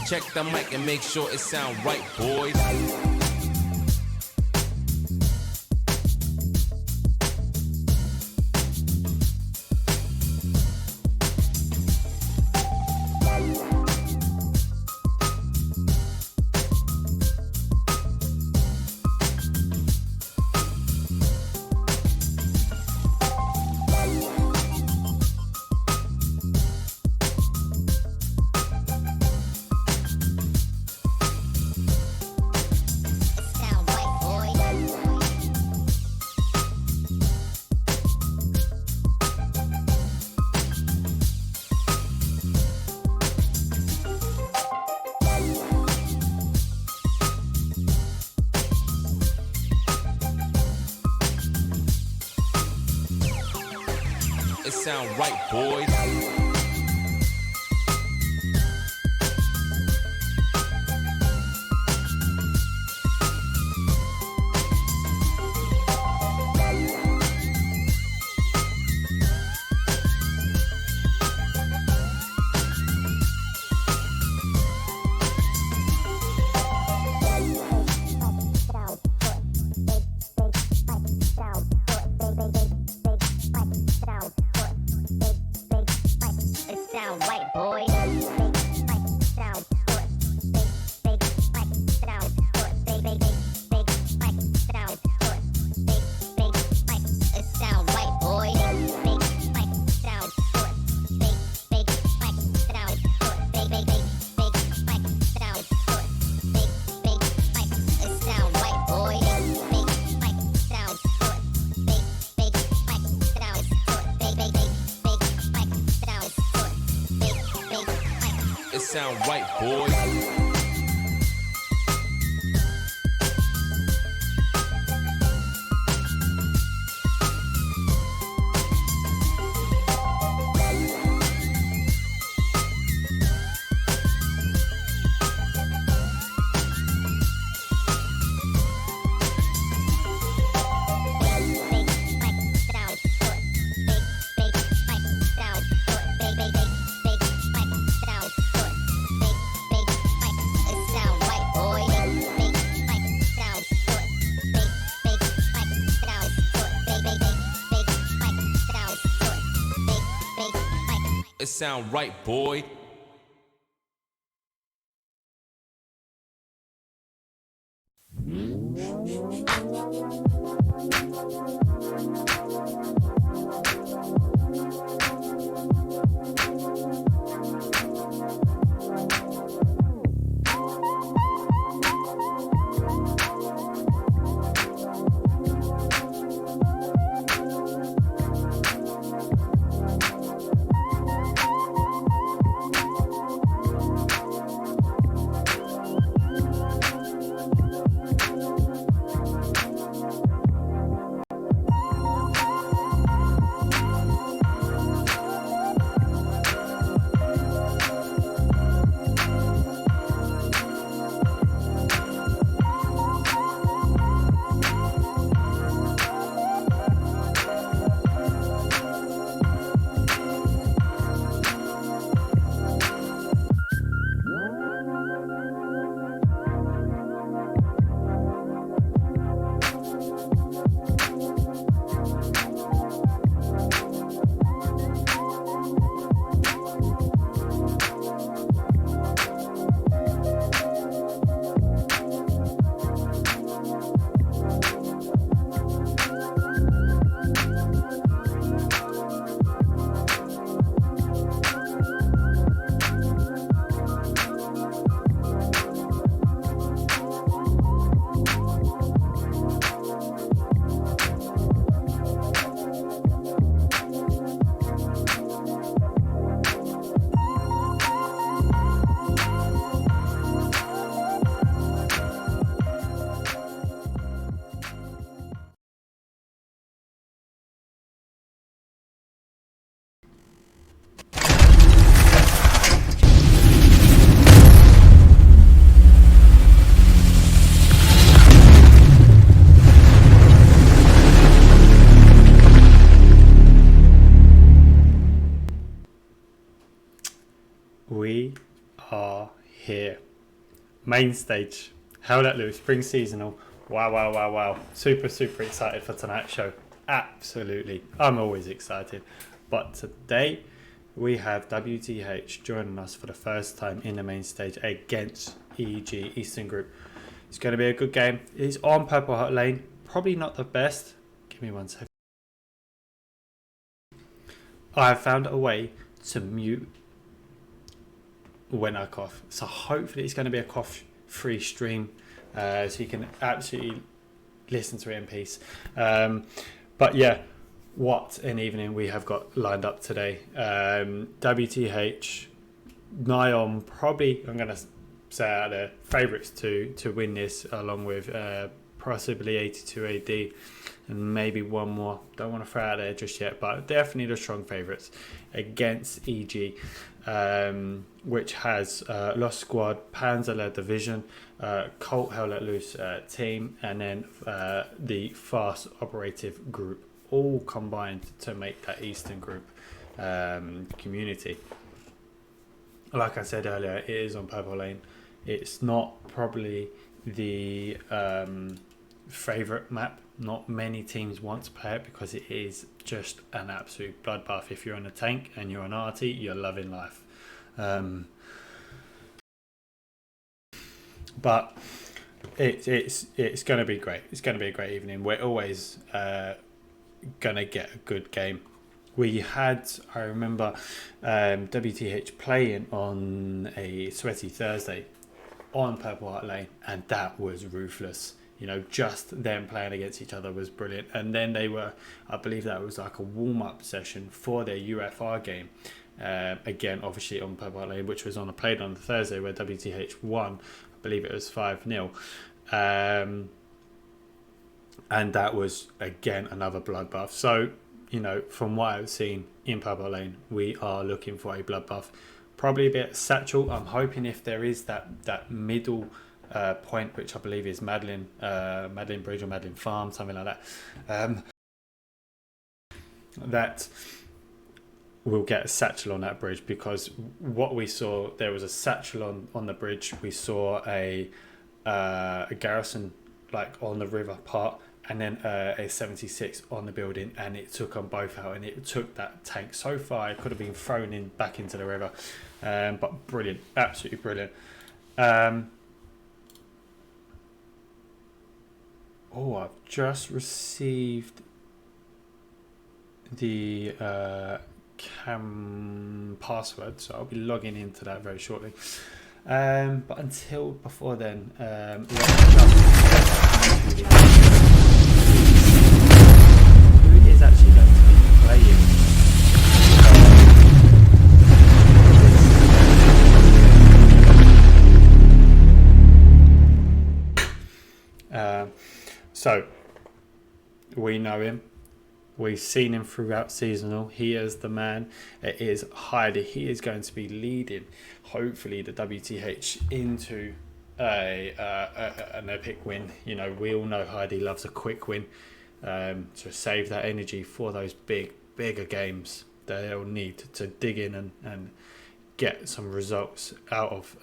Check the mic and make sure it sound right, boys. It sound right, boys. It sound right, boys. It sound right, boy. We are here. Main stage. Hell Let Loose, spring seasonal. Wow. Super excited for tonight's show. Absolutely. I'm always excited. But today we have WTH joining us for the first time in the main stage against EG Eastern Group. It's going to be a good game. It's on Purple Heart Lane. Probably not the best. Give me 1 second. I have found a way to mute when I cough. So hopefully it's going to be a cough-free stream. So you can absolutely listen to it in peace. But yeah, what an evening we have got lined up today. WTH, nigh on probably, I'm going to say out there, favourites to win this, along with possibly 82 AD and maybe one more. Don't want to throw out there just yet, but definitely the strong favourites against EG, which has Lost Squad, Panzer-led division, Colt Hell Let Loose team, and then the Fast Operative Group, all combined to make that Eastern Group community. Like I said earlier, it is on Purple Lane. It's not probably the favourite map. Not many teams want to play it because it is just an absolute bloodbath. If you're on a tank and you're an arty, you're loving life. But it's going to be great. It's going to be a great evening. We're always going to get a good game. We had, I remember, WTH playing on a sweaty Thursday on Purple Heart Lane, and that was ruthless. You know, just them playing against each other was brilliant. And then they were, I believe that was like a warm-up session for their UFR game. Again, obviously on Purple Heart Lane, which was played on the Thursday, where WTH won. I believe it was 5-0. And that was, again, another bloodbath. So, you know, from what I've seen in Purple Lane, we are looking for a bloodbath. Probably a bit satchel. I'm hoping if there is that middle point, which I believe is Madeline Bridge or Madeline Farm, something like that, that we'll get a satchel on that bridge, because what we saw, there was a satchel on the bridge. We saw a garrison like on the river part, and then a 76 on the building, and it took them both out, and it took that tank so far it could have been thrown back into the river. But brilliant, absolutely brilliant. I've just received the cam password, so I'll be logging into that very shortly. But until before then, who is actually going to be playing? So we know him. We've seen him throughout seasonal. He is the man. It is Heidi. He is going to be leading, hopefully, the WTH into an epic win. You know, we all know Heidi loves a quick win, to save that energy for those bigger games that they'll need to dig in and get some results out of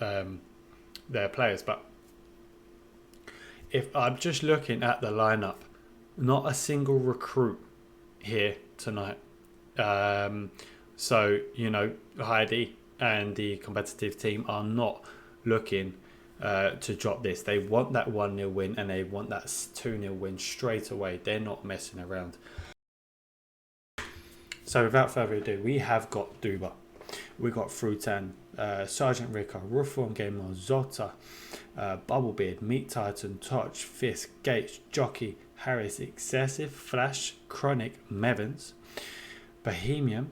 their players. But if I'm just looking at the lineup, not a single recruit here tonight. So, you know, Heidi and the competitive team are not looking to drop this. They want that 1-0 win, and they want that 2-0 win straight away. They're not messing around. So without further ado, we have got Duba. We got Frutan, Sergeant Ricker, Ruffon Gamer, Zota, Bubblebeard, Meat Titan, Touch, Fisk, Gates, Jockey, Harris, Excessive, Flash, Chronic, Mevans, Bohemian,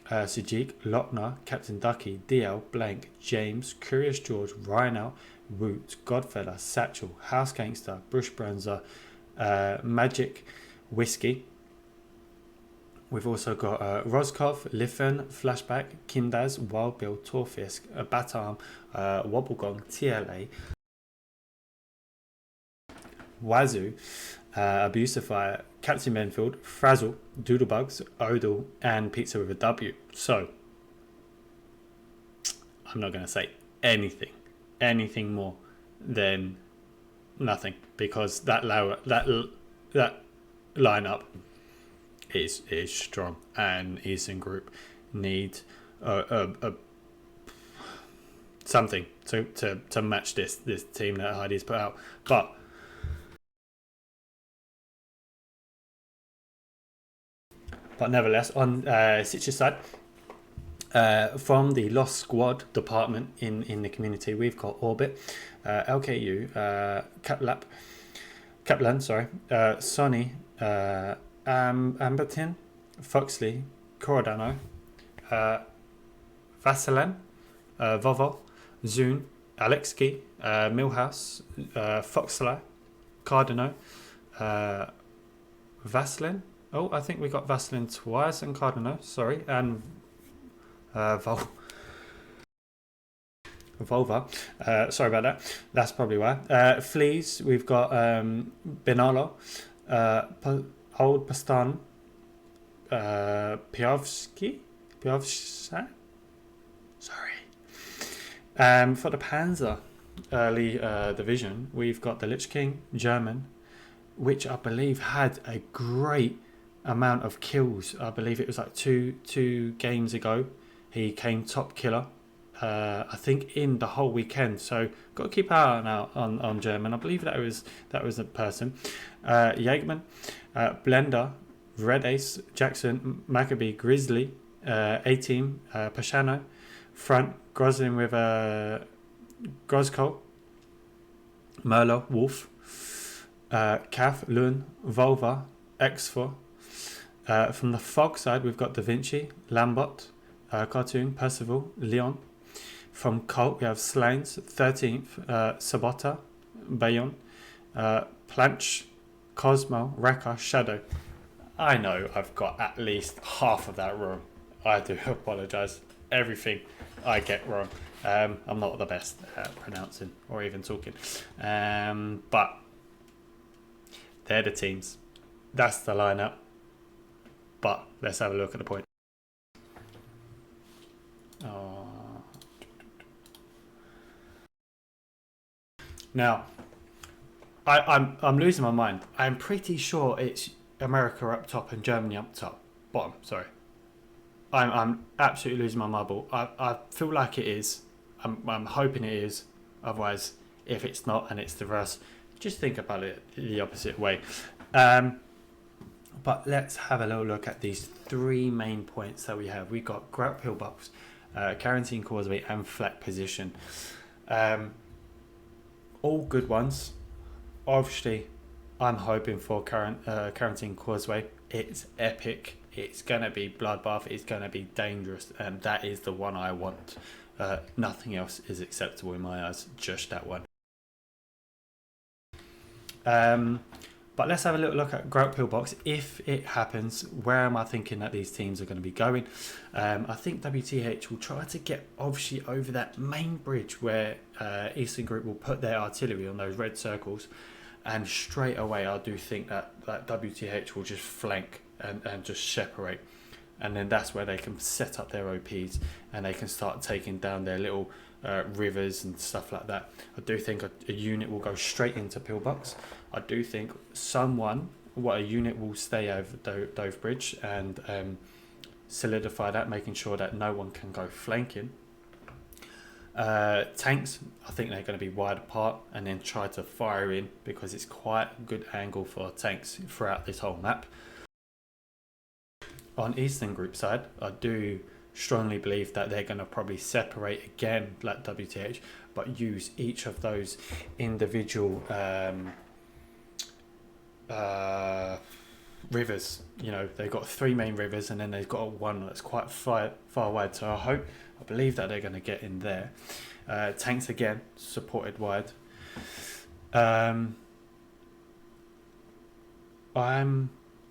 Sajik, Lochner, Captain Ducky, DL, Blank, James, Curious George, Rhino, Root, Godfella, Satchel, House Gangster, Brush Bronzer, Magic, Whiskey. We've also got Roskov, Liffen, Flashback, Kindaz, Wild Bill, Torfisk, Batarm, Wobblegong, TLA, Wazoo, Abusifier, Captain Menfield, Frazzle, Doodlebugs, Odal, and Pizza with a W. So, I'm not going to say anything anything more than nothing, because that lineup is strong, and Eastern Group need a something to match this team that Heidi's put out. But nevertheless, on Sitch's side, from the Lost Squad department in the community, we've got Orbit, LKU, Kaplan, Sonny, Ambertin, Foxley, Corodano, Vaselan, Vovo, Zune, Alexki, Millhouse, Foxley, Cardano, Vaseline. Oh, I think we got Vaseline twice and Cardano, sorry, and Volva. Sorry about that. That's probably why. Fleas, we've got Benalo, Old Pastan, Piovsky. Sorry. For the Panzer early division, we've got the Lich King, German, which I believe had a great amount of kills. I believe it was like two games ago. He came top killer, I think, in the whole weekend. So got to keep an eye out on German. I believe that was a person. Jägman, Blender, Red Ace, Jackson, Maccabee, Grizzly, A-Team, Pashano, Front, Groslin with Grozko, Merlo, Wolf, Cav, Lun, Volva, X4. From the Fog side, we've got Da Vinci, Lambot, Cartoon, Percival, Leon. From Cult, we have Slains, 13th, Sabota, Bayon, Planch, Cosmo, Rekka, Shadow. I know I've got at least half of that wrong. I do apologise. Everything I get wrong. I'm not the best at pronouncing or even talking. But they're the teams. That's the lineup. But let's have a look at the point. Now, I'm losing my mind. I'm pretty sure it's America up top and Germany up top. Bottom, sorry. I'm absolutely losing my marble. I feel like it is. I'm hoping it is. Otherwise, if it's not and it's the reverse, just think about it the opposite way. But let's have a little look at these three main points that we have. We've got Grout Pillbox, Quarantine Causeway, and Flat Position. All good ones. Obviously, I'm hoping for Quarantine Causeway. It's epic. It's going to be bloodbath. It's going to be dangerous. And that is the one I want. Nothing else is acceptable in my eyes. Just that one. But let's have a little look at Grout Pillbox. If it happens, where am I thinking that these teams are going to be going? I think WTH will try to get obviously over that main bridge where Eastern Group will put their artillery on those red circles. And straight away, I do think that WTH will just flank and just separate. And then that's where they can set up their OPs and they can start taking down their little rivers and stuff like that. I do think a unit will go straight into Pillbox. I do think a unit will stay over Dove Bridge and solidify that, making sure that no one can go flanking. Tanks, I think they're going to be wide apart and then try to fire in because it's quite a good angle for tanks throughout this whole map. On Eastern Group side, I do strongly believe that they're going to probably separate again like WTH, but use each of those individual rivers. You know, they've got three main rivers and then they've got one that's quite far wide. So I believe that they're going to get in there. Tanks again, supported wide. I'm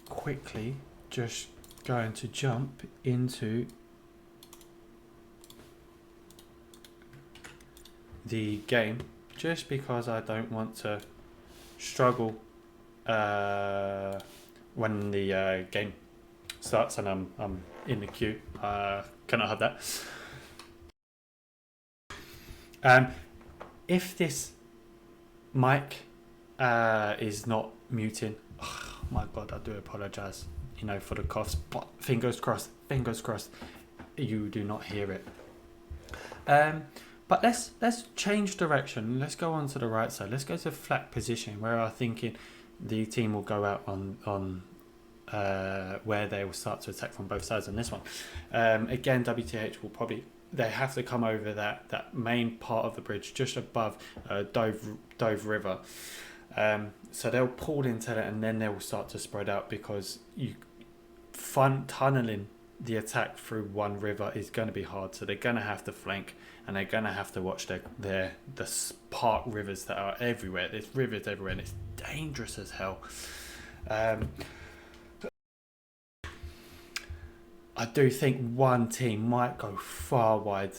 quickly just going to jump into the game just because I don't want to struggle when the game starts and I'm in the queue. Cannot have that. if this mic is not muting, oh my God, I do apologize, for the coughs, but fingers crossed, you do not hear it. But let's change direction. Let's go on to the right side. Let's go to flat position, where I'm thinking the team will go out on where they will start to attack from both sides on this one. Again, WTH will probably, they have to come over that main part of the bridge just above Dove River. So they'll pull into that, and then they will start to spread out, because tunneling the attack through one river is going to be hard. So they're going to have to flank, and they're going to have to watch the park rivers that are everywhere. There's rivers everywhere, and it's dangerous as hell. I do think one team might go far wide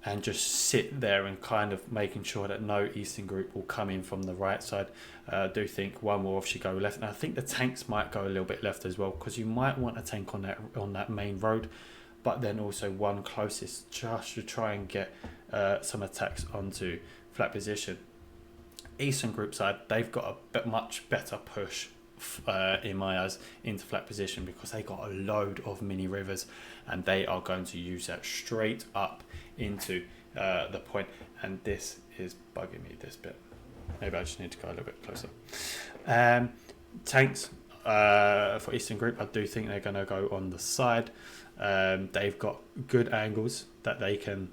and just sit there and kind of making sure that no Eastern group will come in from the right side. I do think one will obviously go left, and I think the tanks might go a little bit left as well, because you might want a tank on that main road, but then also one closest, just to try and get some attacks onto flat position. Eastern group side, they've got a much better push in my eyes into flat position, because they got a load of mini rivers, and they are going to use that straight up into the point. And this is bugging me, this bit. Maybe I just need to go a little bit closer. Tanks for Eastern group, I do think they're going to go on the side. They've got good angles that they can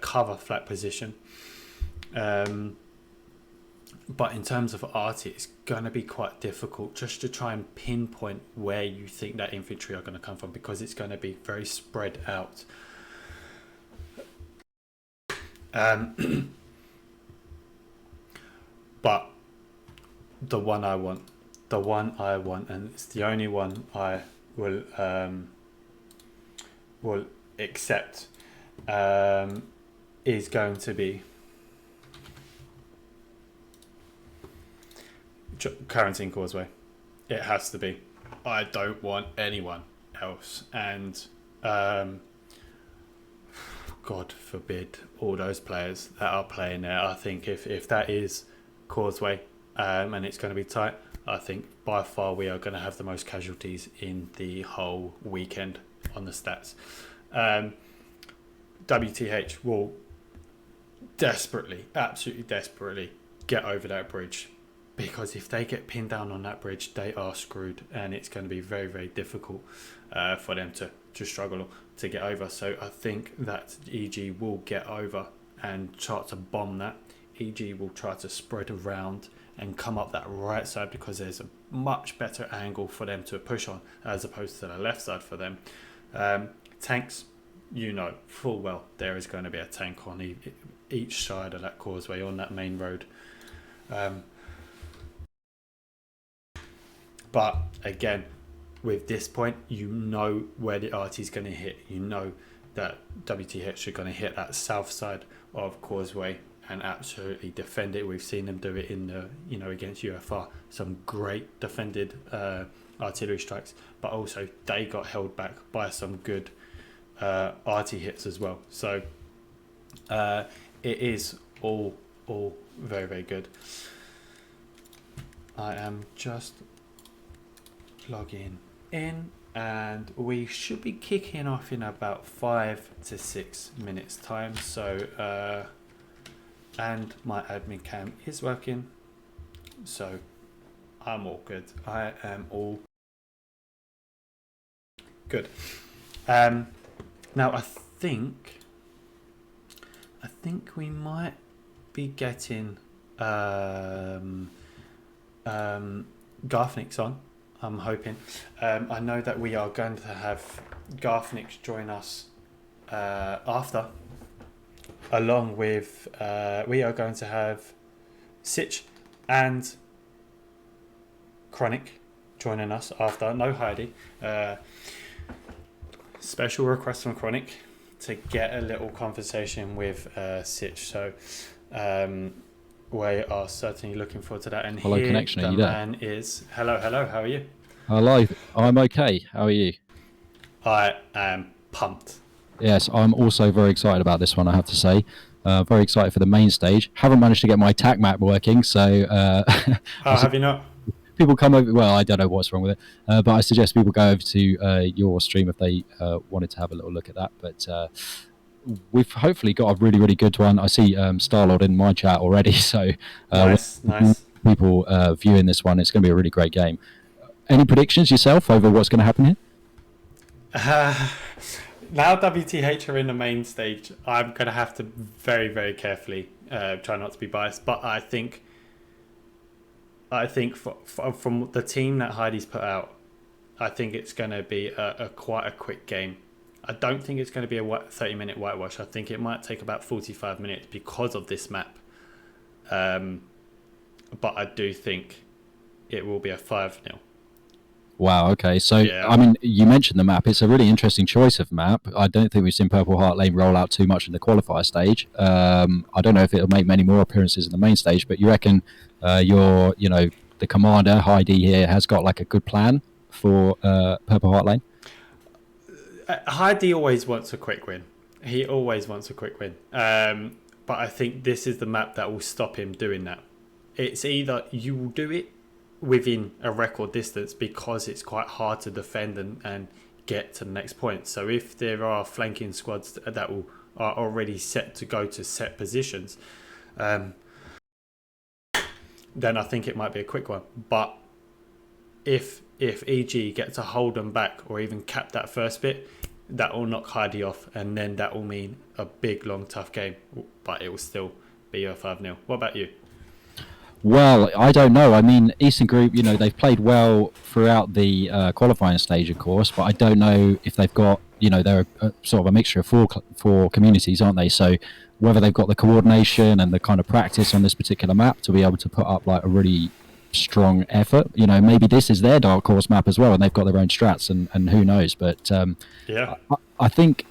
cover flat position. But in terms of arty, it's going to be quite difficult just to try and pinpoint where you think that infantry are going to come from, because it's going to be very spread out. But the one I want, and it's the only one I will accept, is going to be Quarantine Causeway. It has to be. I don't want anyone else, and God forbid all those players that are playing there. I think if that is Causeway, and it's going to be tight, I think by far we are going to have the most casualties in the whole weekend on the stats. WTH will absolutely desperately get over that bridge, because if they get pinned down on that bridge, they are screwed, and it's going to be very, very difficult for them to struggle to get over. So I think that EG will get over and try to bomb that. EG will try to spread around and come up that right side, because there's a much better angle for them to push on as opposed to the left side for them. Tanks, full well there is going to be a tank on each side of that causeway on that main road. But again, with this point, where the RT is going to hit. That WTH are going to hit that south side of Causeway and absolutely defend it. We've seen them do it in the, against UFR. Some great defended artillery strikes, but also they got held back by some good RT hits as well. So it is all very, very good. I am just logging in, and we should be kicking off in about 5 to 6 minutes time. So and my admin cam is working, so I'm all good. I am all good. Now I think we might be getting Garfnick's on. I'm hoping. I know that we are going to have Garfnick join us after, along with we are going to have Sitch and Chronic joining us after. No Heidi. Special request from Chronic to get a little conversation with Sitch. So we are certainly looking forward to that. And hello, here connection. the Are you man there? is. Hello. How are you? Hello. I'm okay. How are you? I am pumped. Yes, I'm also very excited about this one, I have to say. Very excited for the main stage. Haven't managed to get my attack map working, so Oh, have you not? people come over. Well, I don't know what's wrong with it, but I suggest people go over to your stream if they wanted to have a little look at that. But we've hopefully got a really, really good one. I see Starlord in my chat already, so Nice. people viewing this one, it's going to be a really great game. Any predictions yourself over what's going to happen here? Now WTH are in the main stage, I'm going to have to very, very carefully try not to be biased. But I think from the team that Heidi's put out, I think it's going to be a quite a quick game. I don't think it's going to be a 30-minute whitewash. I think it might take about 45 minutes because of this map. But I do think it will be a 5-0. Wow, okay. So, Yeah. I mean, you mentioned the map. It's a really interesting choice of map. I don't think we've seen Purple Heart Lane roll out too much in the qualifier stage. I don't know if it'll make many more appearances in the main stage, but you reckon the commander, Heidi here, has got like a good plan for Purple Heart Lane? Heidi always wants a quick win. He always wants a quick win. But I think this is the map that will stop him doing that. It's either you will do it within a record distance because it's quite hard to defend and get to the next point. So if there are flanking squads that are already set to go to set positions, then I think it might be a quick one. But if EG get to hold them back or even cap that first bit, that will knock Heidi off, and then that will mean a big, long, tough game. But it will still be a 5-0. What about you? Well, I don't know. I mean, Eastern Group, they've played well throughout the qualifying stage, of course, but I don't know if they've got, they're sort of a mixture of four communities, aren't they? So whether they've got the coordination and the kind of practice on this particular map to be able to put up like a really strong effort, maybe this is their dark horse map as well, and they've got their own strats, and who knows? But I think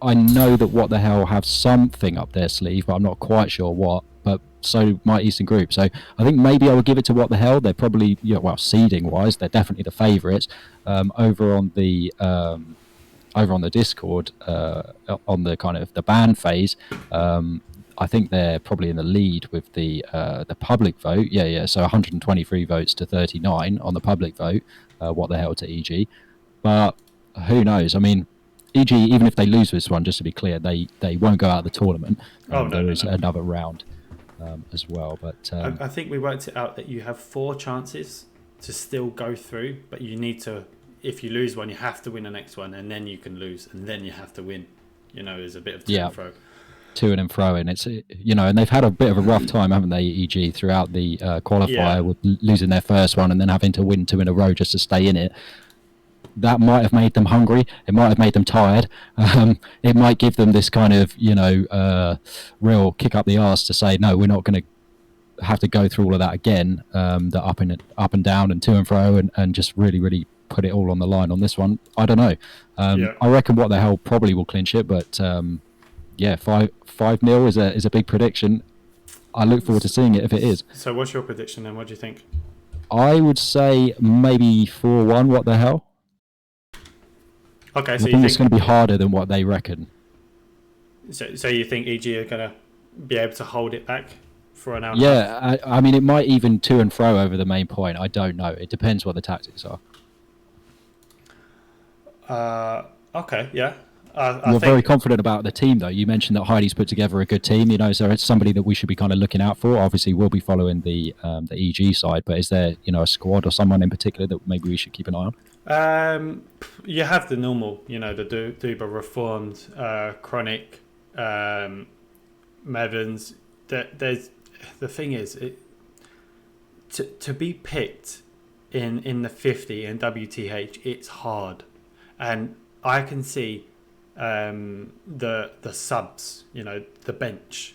I know that What the Hell have something up their sleeve, but I'm not quite sure what. But so might Eastern Group. So I think maybe I would give it to What the Hell. They're probably, seeding wise, they're definitely the favourites. Over on the Discord, on the kind of the ban phase, I think they're probably in the lead with the public vote. Yeah. So 123 votes to 39 on the public vote. What the Hell to EG, but who knows? I mean, EG, even if they lose this one, just to be clear, they won't go out of the tournament. There is another round as well. But I think we worked it out that you have 4 chances to still go through, but you need to, if you lose one, you have to win the next one, and then you can lose, and then you have to win. There's a bit of to and fro. To and fro, and it's and they've had a bit of a rough time, haven't they, EG, throughout the qualifier, with losing their first one and then having to win 2 in a row just to stay in it. That might have made them hungry. It might have made them tired. It might give them this kind of, real kick up the arse to say, no, we're not going to have to go through all of that again. The up and down and to and fro, and just really, really put it all on the line on this one. I don't know. I reckon What the Hell probably will clinch it, but 5-0 is a big prediction. I look forward to seeing it if it is. So what's your prediction then? What do you think? I would say maybe 4-1. What the Hell? Okay, I so think it's going to be harder than what they reckon. So you think EG are going to be able to hold it back for an hour? Yeah, I mean, it might even to and fro over the main point. I don't know. It depends what the tactics are. Okay, yeah. You're very confident about the team, though. You mentioned that Heidi's put together a good team. So it's somebody that we should be kind of looking out for. Obviously, we'll be following the EG side, but is there a squad or someone in particular that maybe we should keep an eye on? You have the normal, the Duba Reformed, Chronic, Mevans. There's the thing is, to be picked in the 50 in WTH, it's hard, and I can see the subs, the bench.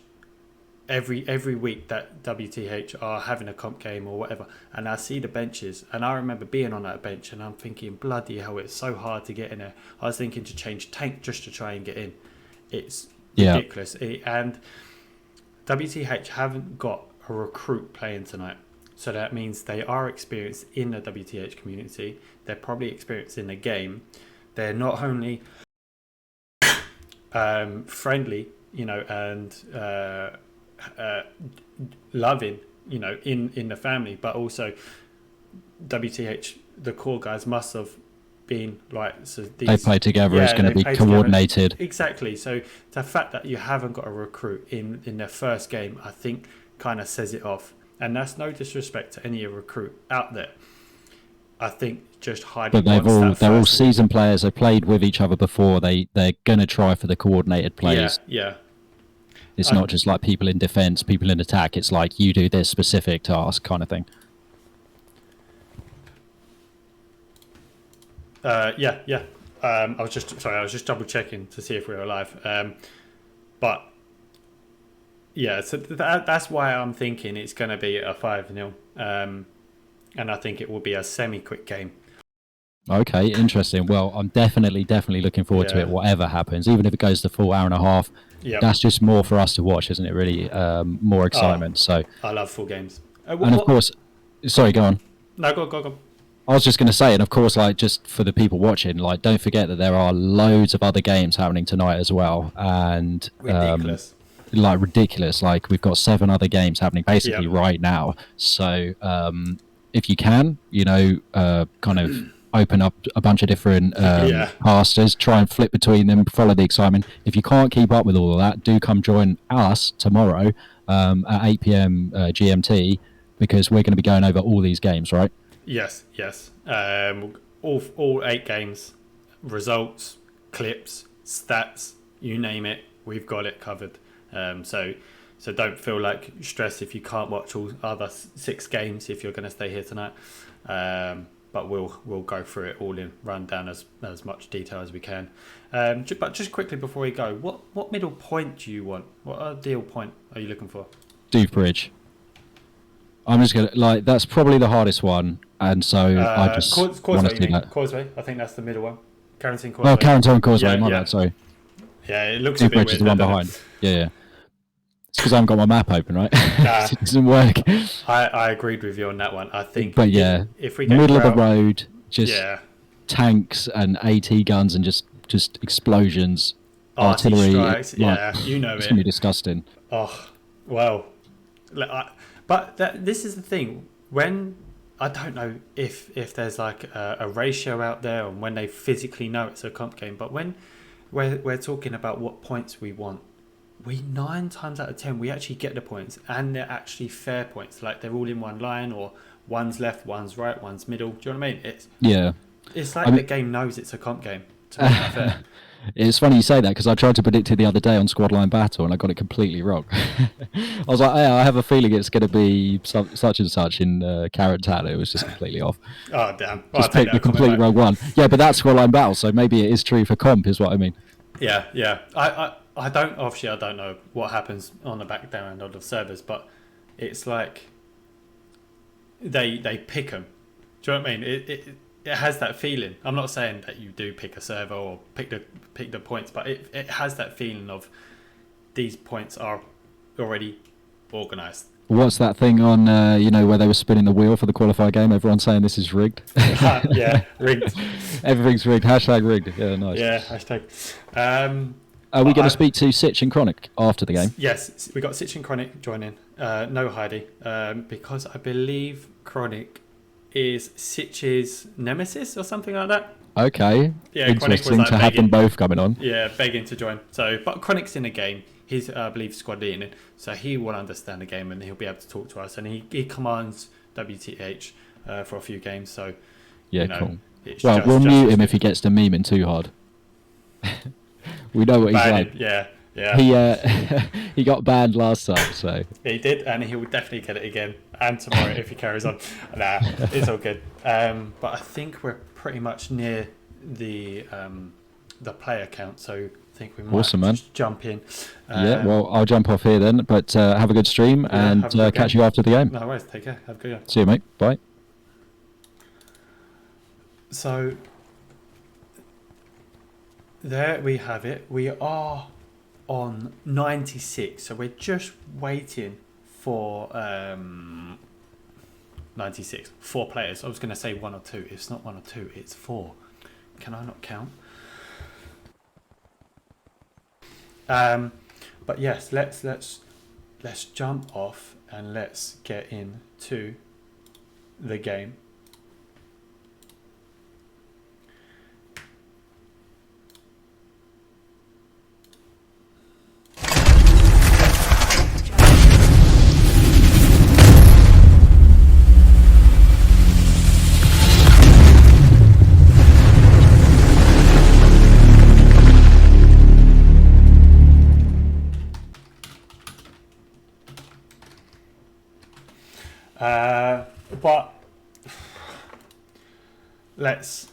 Every week that WTH are having a comp game or whatever, and I see the benches, and I remember being on that bench and I'm thinking, bloody hell, it's so hard to get in there. I was thinking to change tank just to try and get in. It's ridiculous. And WTH haven't got a recruit playing tonight, so that means they are experienced in the WTH community. They're probably experienced in the game. They're not only friendly, and loving, in the family. But also WTH, the core guys must have been like, so They play together. It's going to be play coordinated. together. Exactly. So the fact that you haven't got a recruit in their first game, I think, kind of says it off. And that's no disrespect to any recruit out there. I think just hiding. But they're all seasoned players. They played with each other before. They're going to try for the coordinated plays. Yeah. It's not just like people in defence, people in attack. It's like you do this specific task kind of thing. Yeah. I was just double checking to see if we were live. But yeah, so that's why I'm thinking it's going to be a 5-0. And I think it will be a semi-quick game. Okay, interesting. Well, I'm definitely looking forward to it, whatever happens, even if it goes the full hour and a half. Yeah, that's just more for us to watch, isn't it? Really, more excitement. So I love full games. And of course, sorry, go on. No, go. I was just going to say, and of course, like, just for the people watching, like, don't forget that there are loads of other games happening tonight as well, and ridiculous. Like, we've got 7 other games happening basically right now. So if you can, kind of open up a bunch of different pastors, try and flip between them, follow the excitement. If you can't keep up with all of that, do come join us tomorrow at 8 p.m. GMT, because we're going to be going over all these games, right? Yes. All 8 games, results, clips, stats, you name it, we've got it covered. So don't feel like stressed if you can't watch all other 6 games if you're going to stay here tonight. But we'll go through it all in rundown as much detail as we can. But just quickly before we go, what middle point do you want? What ideal point are you looking for? Deep Bridge. I'm just gonna that's probably the hardest one, and so I just want to do that. Causeway, I think that's the middle one. Carrington Causeway. Oh, Carrington Causeway. My bad. Sorry. Yeah, it looks Deep a bit Bridge weird. is the one behind. Yeah. It's because I haven't got my map open, right? It doesn't work. I agreed with you on that one. I think. But yeah, if we get middle of the road, just tanks and AT guns and just explosions, artillery strikes. You know it's it. gonna be disgusting. Oh well, but this is the thing. When I don't know if there's like a ratio out there on when they physically know it's a comp game, but when we're talking about what points we want, we 9 times out of 10 we actually get the points, and they're actually fair points. Like they're all in one line, or one's left, one's right, one's middle. Do you know what I mean? It's like the game knows it's a comp game. To make that fair. It's funny you say that, because I tried to predict it the other day on Squad Line Battle and I got it completely wrong. I was like, I have a feeling it's going to be such and such in Carrot Town. It was just completely off. Oh, damn. Just picked the complete wrong one. Yeah, but that's Squad Line Battle, so maybe it is true for comp, is what I mean. Yeah. I don't know what happens on the back down end of the servers, but it's like they pick them. Do you know what I mean? It has that feeling. I'm not saying that you do pick a server or pick the points, but it has that feeling of these points are already organised. What's that thing on, where they were spinning the wheel for the qualifier game? Everyone's saying this is rigged. Yeah, rigged. Everything's rigged. Hashtag rigged. Yeah, nice. Yeah, hashtag. Are we going to speak to Sitch and Chronic after the game? Yes, we got Sitch and Chronic joining. No Heidi, because I believe Chronic is Sitch's nemesis or something like that. Okay. Yeah, interesting to have them both coming on. Yeah, begging to join. So, but Chronic's in the game. He's, I believe, squad leading it, so he will understand the game and he'll be able to talk to us. And he commands WTH for a few games. So, yeah, cool. Well, we'll mute him if he gets to memeing too hard. We know what he's like. Yeah. He got banned last time, so he did, and he will definitely get it again, and tomorrow if he carries on. Nah, it's all good. But I think we're pretty much near the player count, so I think we might just jump in. Yeah, well, I'll jump off here then, but have a good stream and catch you after the game. No worries, take care. Have a good game. See you, mate. Bye. So there we have it. We are on 96, so we're just waiting for 96. 4 players. I was going to say 1 or 2. It's not 1 or 2, it's 4. Can I not count? But yes, let's jump off and let's get into the game. But let's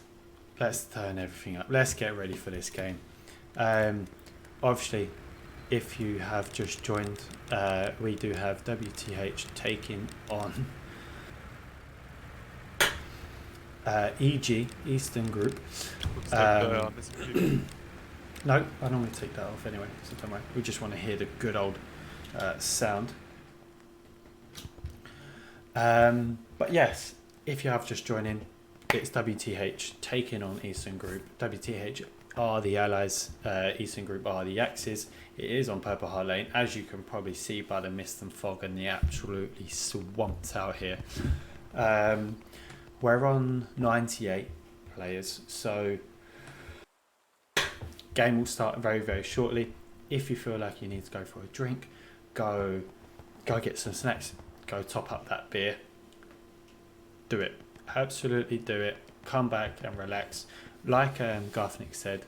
turn everything up. Let's get ready for this game. Obviously, if you have just joined, we do have WTH taking on EG, Eastern Group. No, I normally take that off anyway, so don't worry. We just want to hear the good old sound. But yes, if you have just joined in, it's WTH taking on Eastern Group. WTH are the allies, Eastern Group are the axes. It is on Purple Heart Lane, as you can probably see by the mist and fog and the absolutely swamped out here. We're on 98 players, so game will start very, very shortly. If you feel like you need to go for a drink, go get some snacks, go top up that beer. Do it. Absolutely do it. Come back and relax. Like Garthnick said,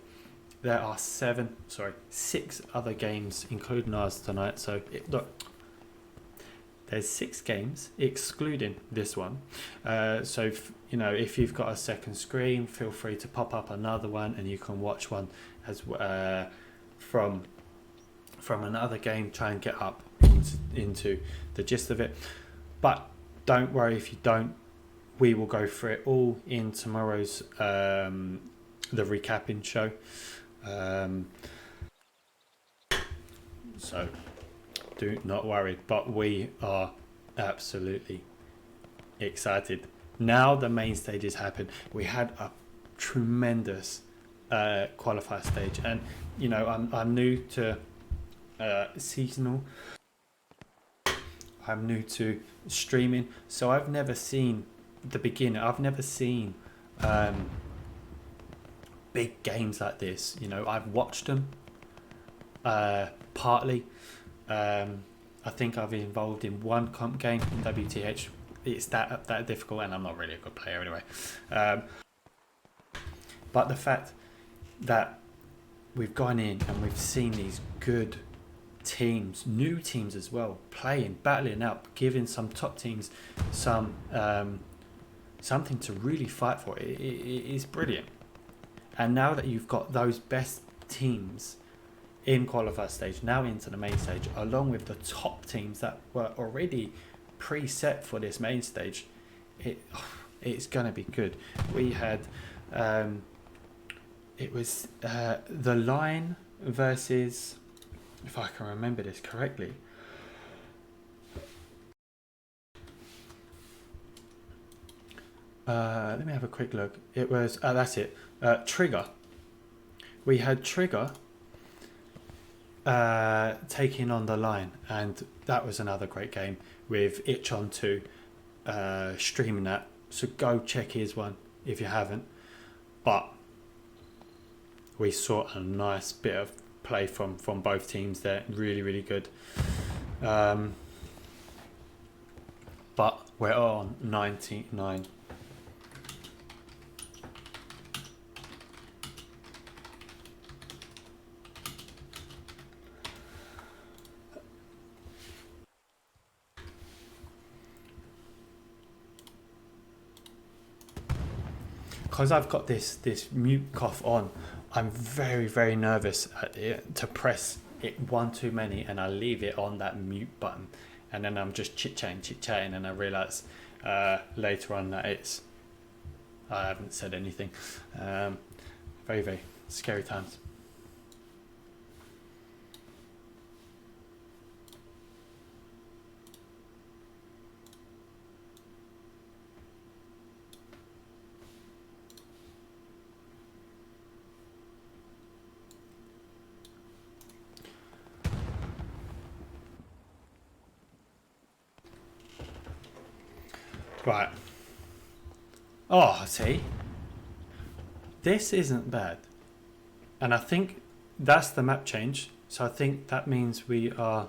there are 6 other games, including ours tonight. So look, there's 6 games, excluding this one. So if you've got a second screen, feel free to pop up another one, and you can watch one as from another game. Try and get up into the gist of it. But don't worry if you don't. We will go through it all in tomorrow's the recapping show. So do not worry. But we are absolutely excited. Now the main stages happen. We had a tremendous qualifier stage, and I'm new to seasonal. I'm new to streaming, so I've never seen the beginning. I've never seen big games like this. I've watched them partly. I think I've been involved in one comp game in WTH. It's that difficult, and I'm not really a good player anyway. But the fact that we've gone in and we've seen these good teams, new teams as well, playing, battling out, giving some top teams some something to really fight for. It is brilliant. And now that you've got those best teams in qualifier stage, now into the main stage, along with the top teams that were already preset for this main stage, it's going to be good. We had it was the Line versus, if I can remember this correctly, let me have a quick look. It was that's it, Trigger. We had Trigger taking on the Line, and that was another great game with Itch on 2 streaming that, so go check his one if you haven't. But we saw a nice bit of play from both teams there, really good. But we're on 99. Because I've got this mute cough on, I'm very nervous to press it one too many, and I leave it on that mute button, and then I'm just chit-chatting, and I realise later on that I haven't said anything. Very scary times. Right. Oh, see? This isn't bad. And I think that's the map change. So I think that means we are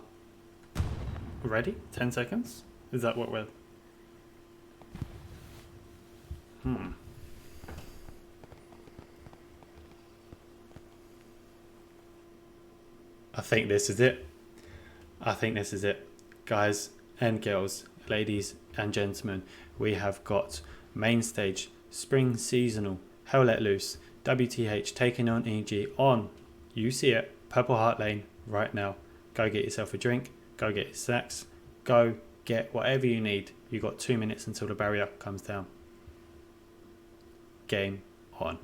ready. 10 seconds? Is that what we're... I think this is it. I think this is it. Guys and girls, ladies and gentlemen, we have got main stage, spring seasonal, Hell Let Loose, WTH taking on EG on, you see it, Purple Heart Lane right now. Go get yourself a drink, go get your snacks, go get whatever you need. You got 2 minutes until the barrier comes down. Game on.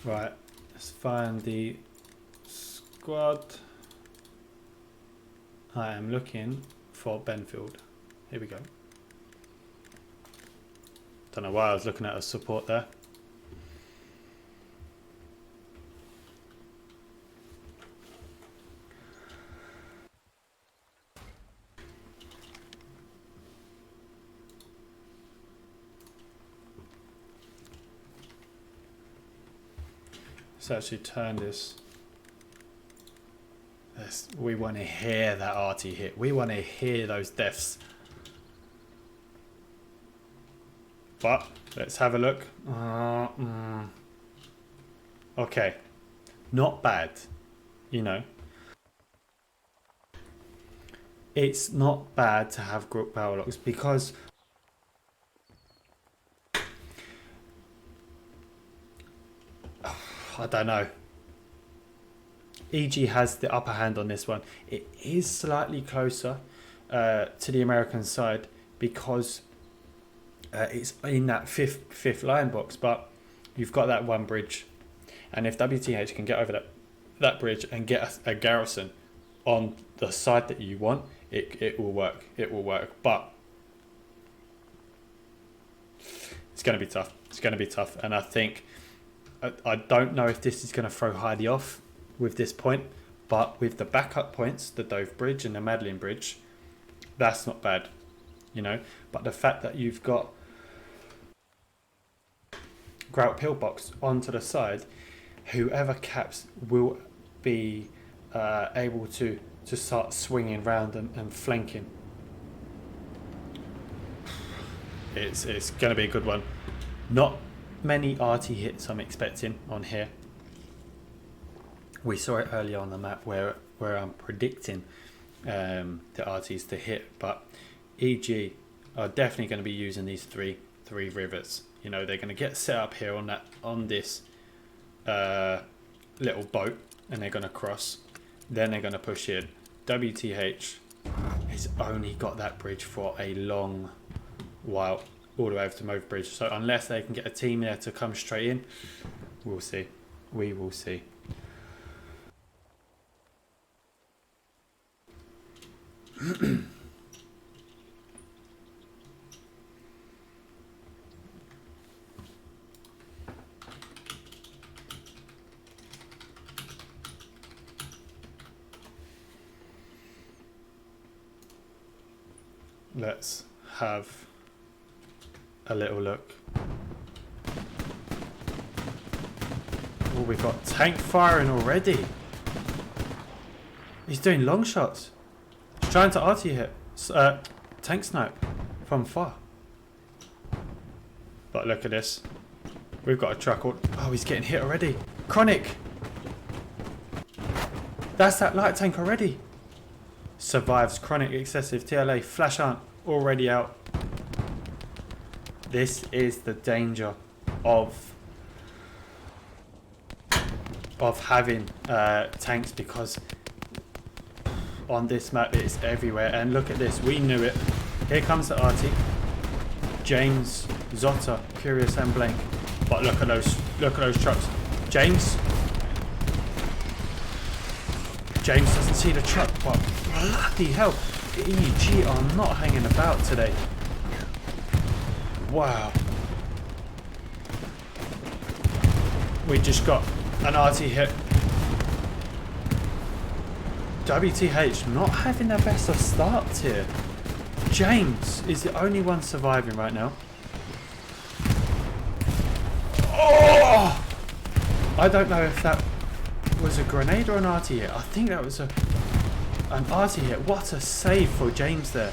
Right, let's find the squad. I am looking for Benfield. Here we go. Don't know why I was looking at a support there. Let's actually turn this. We want to hear that RT hit. We want to hear those deaths. But let's have a look. Okay, not bad. You know, it's not bad to have group power locks because I don't know. EG has the upper hand on this one. It is slightly closer to the American side because it's in that fifth line box, but you've got that one bridge, and if WTH can get over that bridge and get a garrison on the side that you want, it will work. It will work, but it's going to be tough. It's going to be tough, and I think I don't know if this is going to throw Heidi off with this point, but with the backup points, the Dove Bridge and the Madeline Bridge, that's not bad, you know. But the fact that you've got Grout Pillbox onto the side, whoever caps will be able to start swinging round and flanking. It's going to be a good one. Not many RT hits I'm expecting on here. We saw it earlier on the map where I'm predicting the RTs to hit, but EG are definitely going to be using these three rivers. You know, they're going to get set up here on this little boat, and they're going to cross. Then they're going to push in. WTH has only got that bridge for a long while, all the way over to Move Bridge. So unless they can get a team there to come straight in, we'll see. We will see. Let's have a little look. Oh, we've got tank firing already. He's doing long shots. He's trying to RT hit. Tank snipe from far. But look at this. We've got a truck. Oh, he's getting hit already. Chronic. That's that light tank already. Survives Chronic excessive TLA. Flash Hunt already out. This is the danger of having tanks, because on this map it's everywhere. And look at this, we knew it. Here comes the RT. James, Zotta, Curious and Blank. But look at those trucks. James. James doesn't see the truck, but bloody hell, EG are not hanging about today. Wow. We just got an RT hit. WTH not having their best of starts here. James is the only one surviving right now. Oh! I don't know if that was a grenade or an RT hit. I think that was an RT hit. What a save for James there.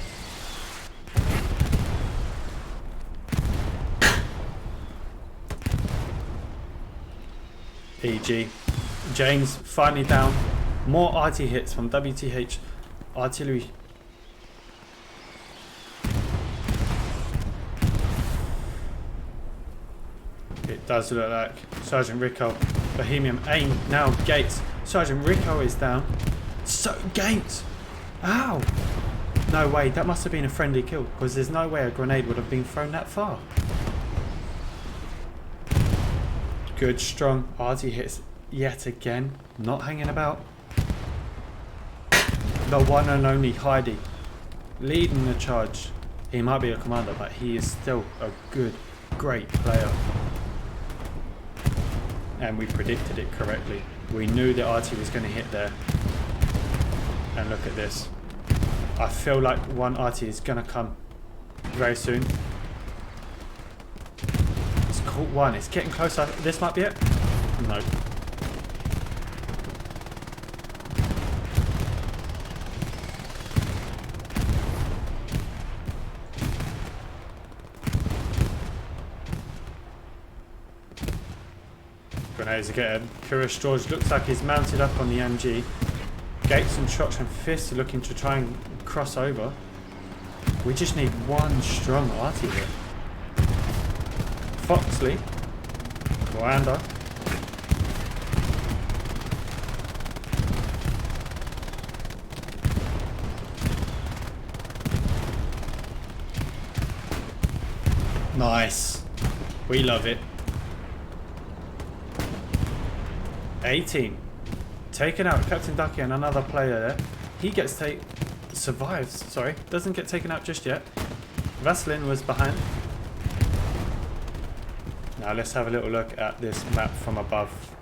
EG. James finally down. More RT hits from WTH artillery. It does look like Sergeant Rico. Bohemian aim now. Gates. Sergeant Rico is down. So Gates. Ow. No way. That must have been a friendly kill because there's no way a grenade would have been thrown that far. Good strong RT hits yet again. Not hanging about. The one and only Heidi leading the charge. He might be a commander, but he is still a good, great player. And we predicted it correctly. We knew the RT was going to hit there. And look at this. I feel like one RT is going to come very soon. It's caught one. It's getting closer. This might be it. No. Grenades again. Curious George looks like he's mounted up on the MG. Gates and Shotch and Fist are looking to try and cross over. We just need one strong RT here. Foxley. Wanda. Nice. We love it. 18. Taken out. Captain Ducky and another player there. He gets survives. Sorry. Doesn't get taken out just yet. Vaseline was behind. Now let's have a little look at this map from above.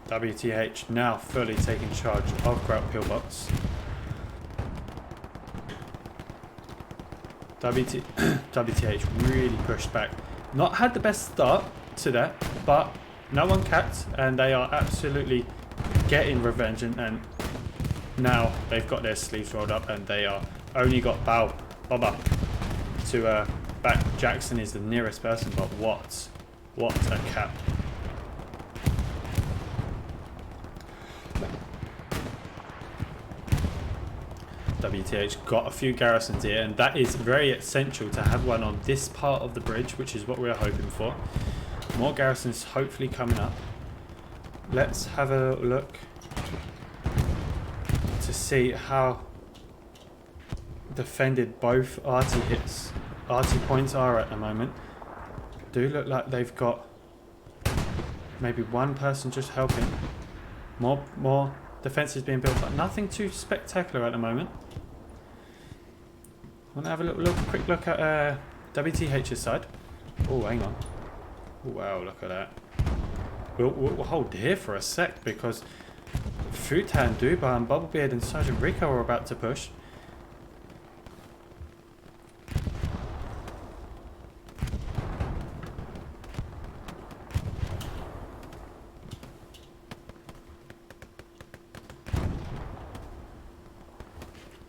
WTH now fully taking charge of Grout Pillbox. WTH really pushed back. Not had the best start to that, but no one capped, and they are absolutely getting revenge. And now they've got their sleeves rolled up, and they are only got Baba to back. Jackson is the nearest person, but what a cap! WTH got a few garrisons here, and that is very essential to have one on this part of the bridge, which is what we're hoping for. More garrisons hopefully coming up. Let's have a look to see how defended both RT points are at the moment. Do look like they've got maybe one person just helping. More defences being built, but nothing too spectacular at the moment. Want to have a quick look at WTH's side. Oh, hang on. Wow, look at that. We'll hold here for a sec because Futan, Duba and Bubblebeard and Sergeant Rico are about to push.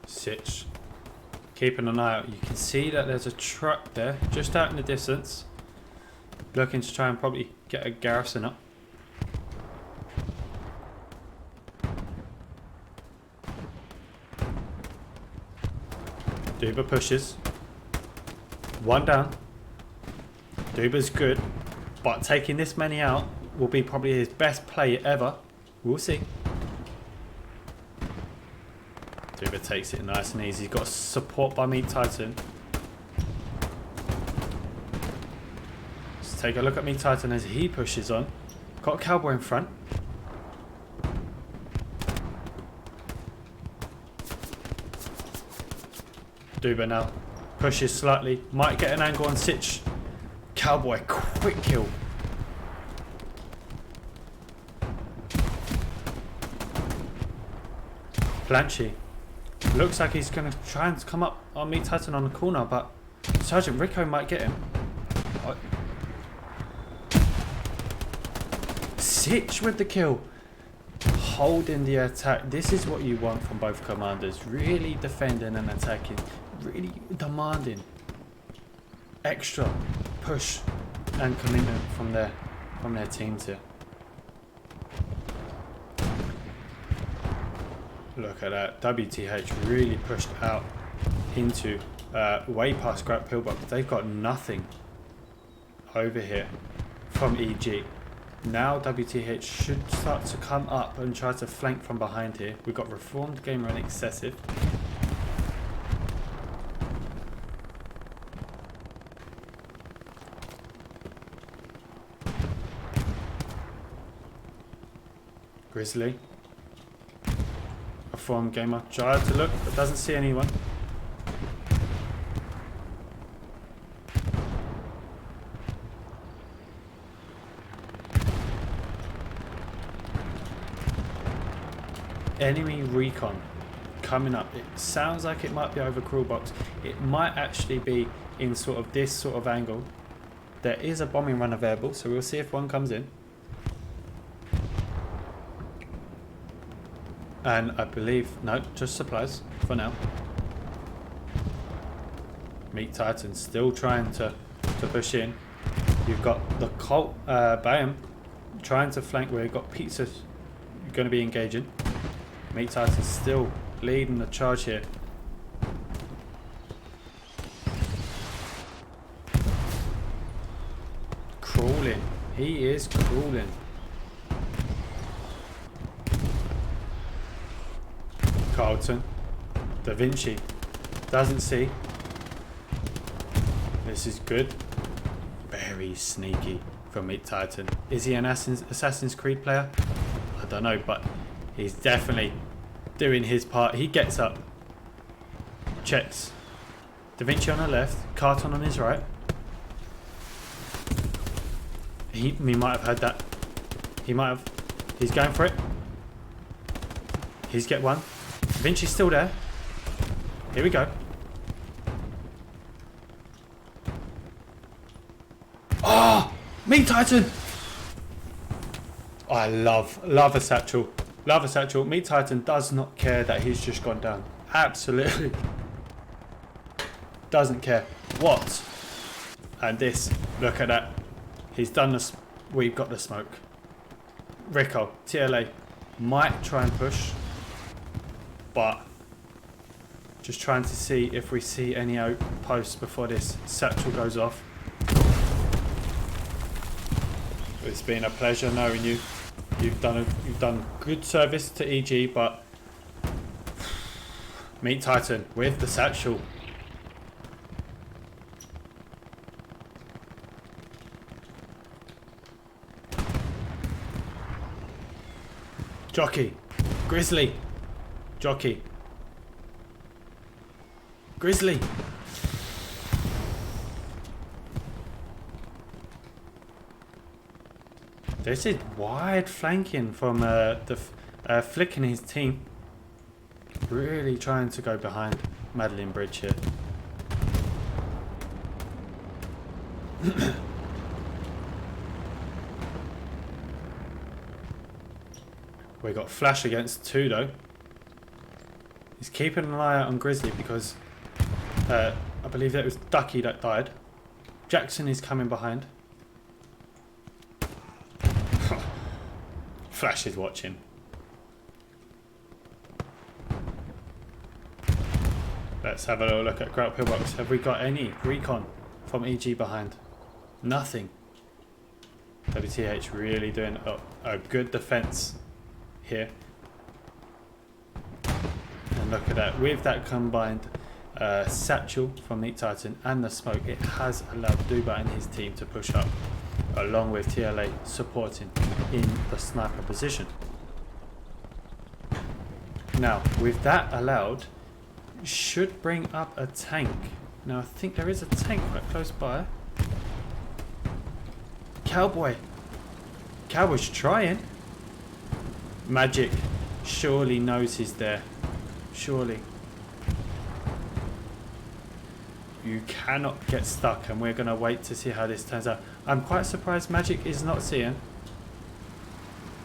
Sitch. Keeping an eye out. You can see that there's a truck there just out in the distance. Looking to try and probably get a garrison up. Duba pushes. One down. Duba's good, but taking this many out will be probably his best play ever. We'll see. Duba takes it nice and easy. He's got support by Meat Titan. Let's take a look at Meat Titan as he pushes on. Got a cowboy in front. Duba now pushes slightly. Might get an angle on Sitch. Cowboy, quick kill. Blanchy. Looks like he's going to try and come up on Meat Titan on the corner, but Sergeant Rico might get him. Oh. Sitch with the kill. Holding the attack. This is what you want from both commanders. Really defending and attacking. Really demanding extra push and commitment from their teams here. Look at that. WTH really pushed out into way past scrap pillbox. They've got nothing over here from EG. Now WTH should start to come up and try to flank from behind here. We've got Reformed Gamer and Excessive. Grizzly. Reformed Gamer. Tried to look but doesn't see anyone. Enemy recon coming up. It sounds like it might be over crawl box. It might actually be in sort of this sort of angle. There is a bombing run available, so we'll see if one comes in. And I believe, no, just supplies for now. Meat Titan still trying to push in. You've got the Colt Bayam trying to flank where you've got Pizza going to be engaging. Meat Titan still leading the charge here. Crawling. He is crawling. Carlton. Da Vinci. Doesn't see. This is good. Very sneaky from Meat Titan. Is he an Assassin's Creed player? I don't know, but he's definitely doing his part. He gets up. Checks. Da Vinci on the left. Carlton on his right. He might have had that. He might have. He's going for it. He's get one. Da Vinci's still there. Here we go. Ah! Oh, Meat Titan! I love a satchel. Love a satchel. Meat Titan does not care that he's just gone down. Absolutely. Doesn't care. What? And this. Look at that. He's done this. We've got the smoke. Rico, TLA, might try and push. But just trying to see if we see any outposts before this satchel goes off. It's been a pleasure knowing you. You've done good service to EG, but Meat Titan with the satchel. Jockey, Grizzly, Jockey, Grizzly. This is wide flanking from Flick and his team. Really trying to go behind Madeline Bridge here. We got Flash against two though. He's keeping an eye out on Grizzly because I believe that it was Ducky that died. Jackson is coming behind. Flash is watching. Let's have a little look at Grout Pillbox. Have we got any recon from EG behind? Nothing. WTH really doing a good defense here. And look at that. With that combined satchel from Meat Titan and the smoke, it has allowed Duba and his team to push up, along with TLA supporting in the sniper position. Now, with that allowed, should bring up a tank. Now I think there is a tank quite close by. Cowboy. Cowboy's trying. Magic surely knows he's there. Surely. You cannot get stuck, and we're going to wait to see how this turns out. I'm quite surprised Magic is not seeing.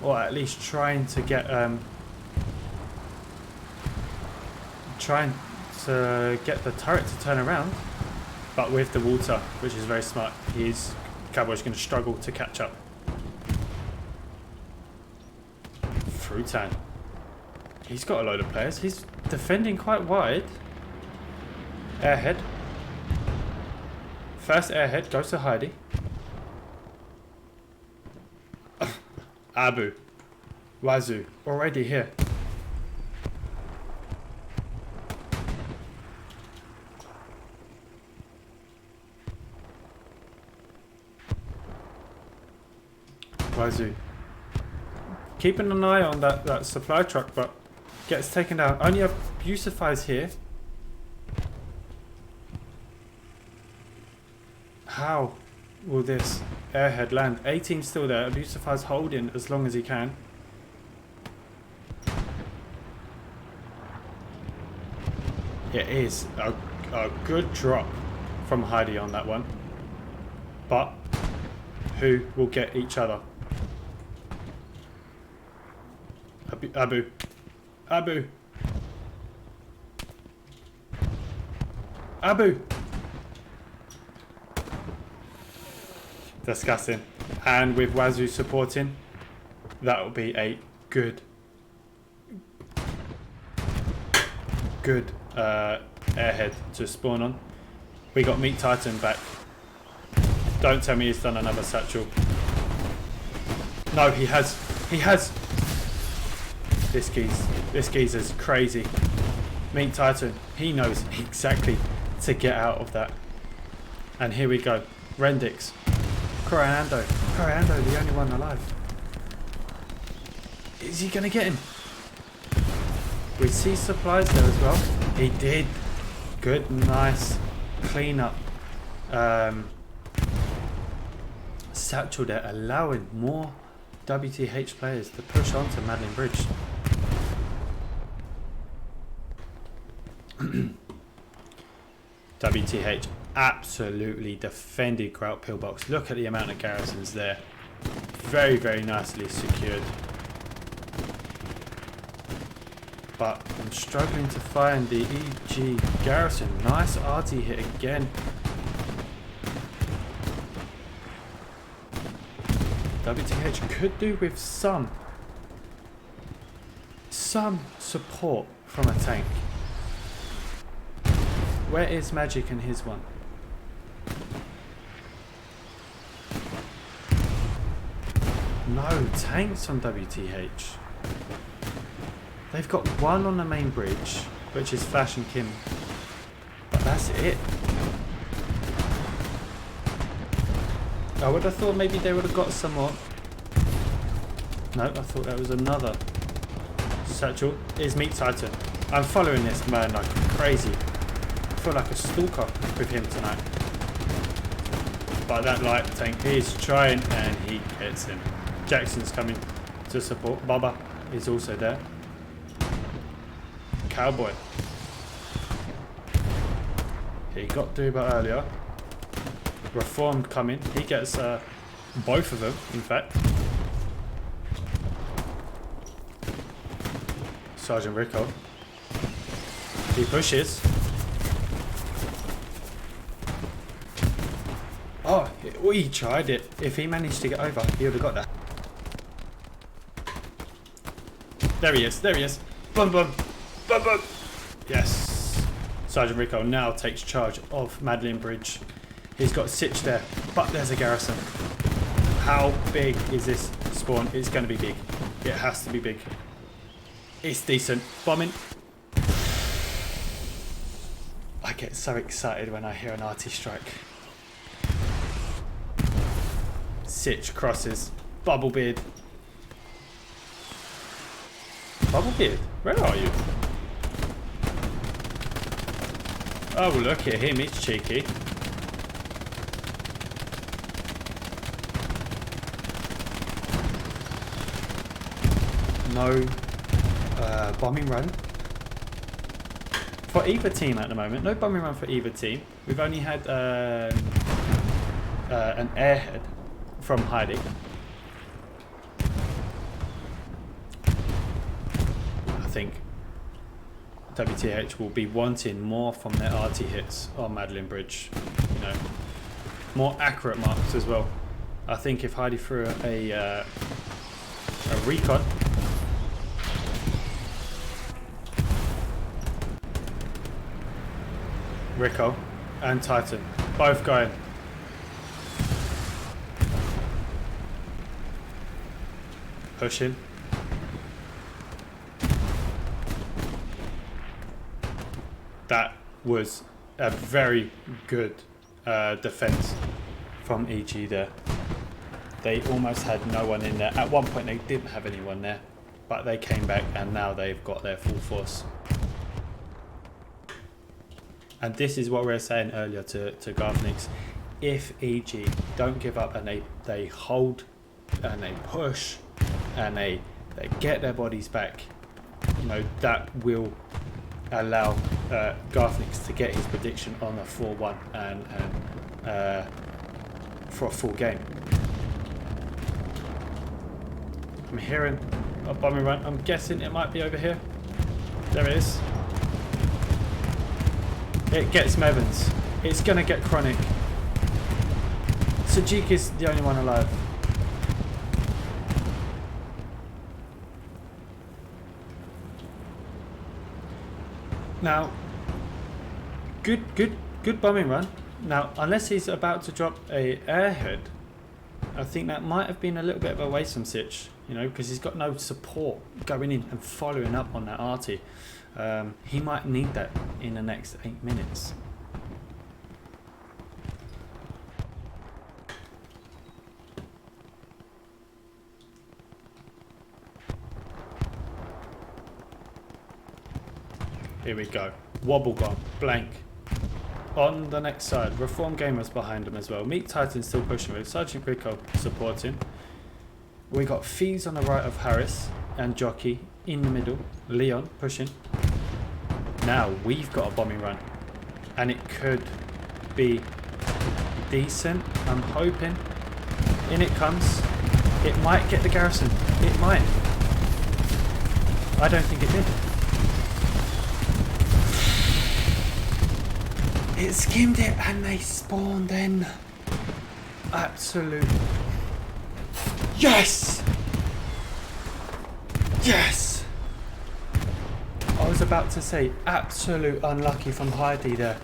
Or at least trying to get... trying to get the turret to turn around. But with the water, which is very smart, Cowboy's going to struggle to catch up. Frutan. He's got a load of players. He's defending quite wide. Airhead. First airhead goes to Heidi. Abu. Wazoo. Already here. Wazoo. Keeping an eye on that supply truck, but gets taken down. Only Abusify's here. How will this airhead land? 18's still there. Abusify's holding as long as he can. It is a good drop from Heidi on that one. But who will get each other? Abu. Abu. Abu. Disgusting. And with Wazoo supporting, that will be a good airhead to spawn on. We got Meat Titan back. Don't tell me he's done another satchel. No, he has. He has. This geezer's crazy. Meat Titan, he knows exactly to get out of that. And here we go. Rendix. Coriando, the only one alive. Is he going to get him? We see supplies there as well. He did. Good, nice clean up. Satchel there, allowing more WTH players to push on to Madeline Bridge. WTH absolutely defended Grout Pillbox. Look at the amount of garrisons there. Very, very nicely secured. But I'm struggling to find the EG garrison. Nice RT hit again. WTH could do with some support from a tank. Where is Magic and his one? No tanks on WTH. They've got one on the main bridge, which is Flash and Kim. But that's it. I would have thought maybe they would have got some more. No, I thought that was another satchel. Is Meat Titan. I'm following this man like crazy. I feel like a stalker with him tonight. But that light tank is trying and he gets him. Jackson's coming to support. Baba is also there. Cowboy. He got Duba earlier. Reformed coming. He gets both of them, in fact. Sergeant Rico. He pushes. Oh, he tried it. If he managed to get over, he would have got that. There he is. There he is. Boom, boom. Boom, boom. Yes. Sergeant Rico now takes charge of Madeline Bridge. He's got Sitch there, but there's a garrison. How big is this spawn? It's going to be big. It has to be big. It's decent. Bombing. I get so excited when I hear an RT strike. Sitch crosses. Bubblebeard. Bubblebeard, where are you? Oh, look at him, he's cheeky. No bombing run for either team at the moment. No bombing run for either team. We've only had an airhead from hiding. I think WTH will be wanting more from their RT hits on Madeline Bridge. You know, more accurate marks as well. I think if Heidi threw a recon, Rico and Titan both going. Pushing. That was a very good defense from EG there. They almost had no one in there. At one point they didn't have anyone there, but they came back and now they've got their full force. And this is what we were saying earlier to Garthnix. If EG don't give up and they hold and they push and they get their bodies back, you know, that will allow Garthnix to get his prediction on a 4-1 and for a full game. I'm hearing a bombing run. I'm guessing it might be over here. There it is. It gets Mevans. It's going to get Chronic. Sajik is the only one alive. Now, good bombing run. Now, unless he's about to drop a airhead, I think that might have been a little bit of a waste from Sitch, you know, because he's got no support going in and following up on that RT. He might need that in the next 8 minutes. Here we go. Wobble gone. Blank. On the next side, Reform Gamers behind him as well. Meat Titan still pushing with Sergeant Rico supporting. We got Fees on the right of Harris and Jockey in the middle. Leon pushing. Now we've got a bombing run and it could be decent. I'm hoping. In it comes. It might get the garrison. It might. I don't think it did. It skimmed it and they spawned in. Absolute. Yes! Yes! I was about to say absolute unlucky from Heidi there.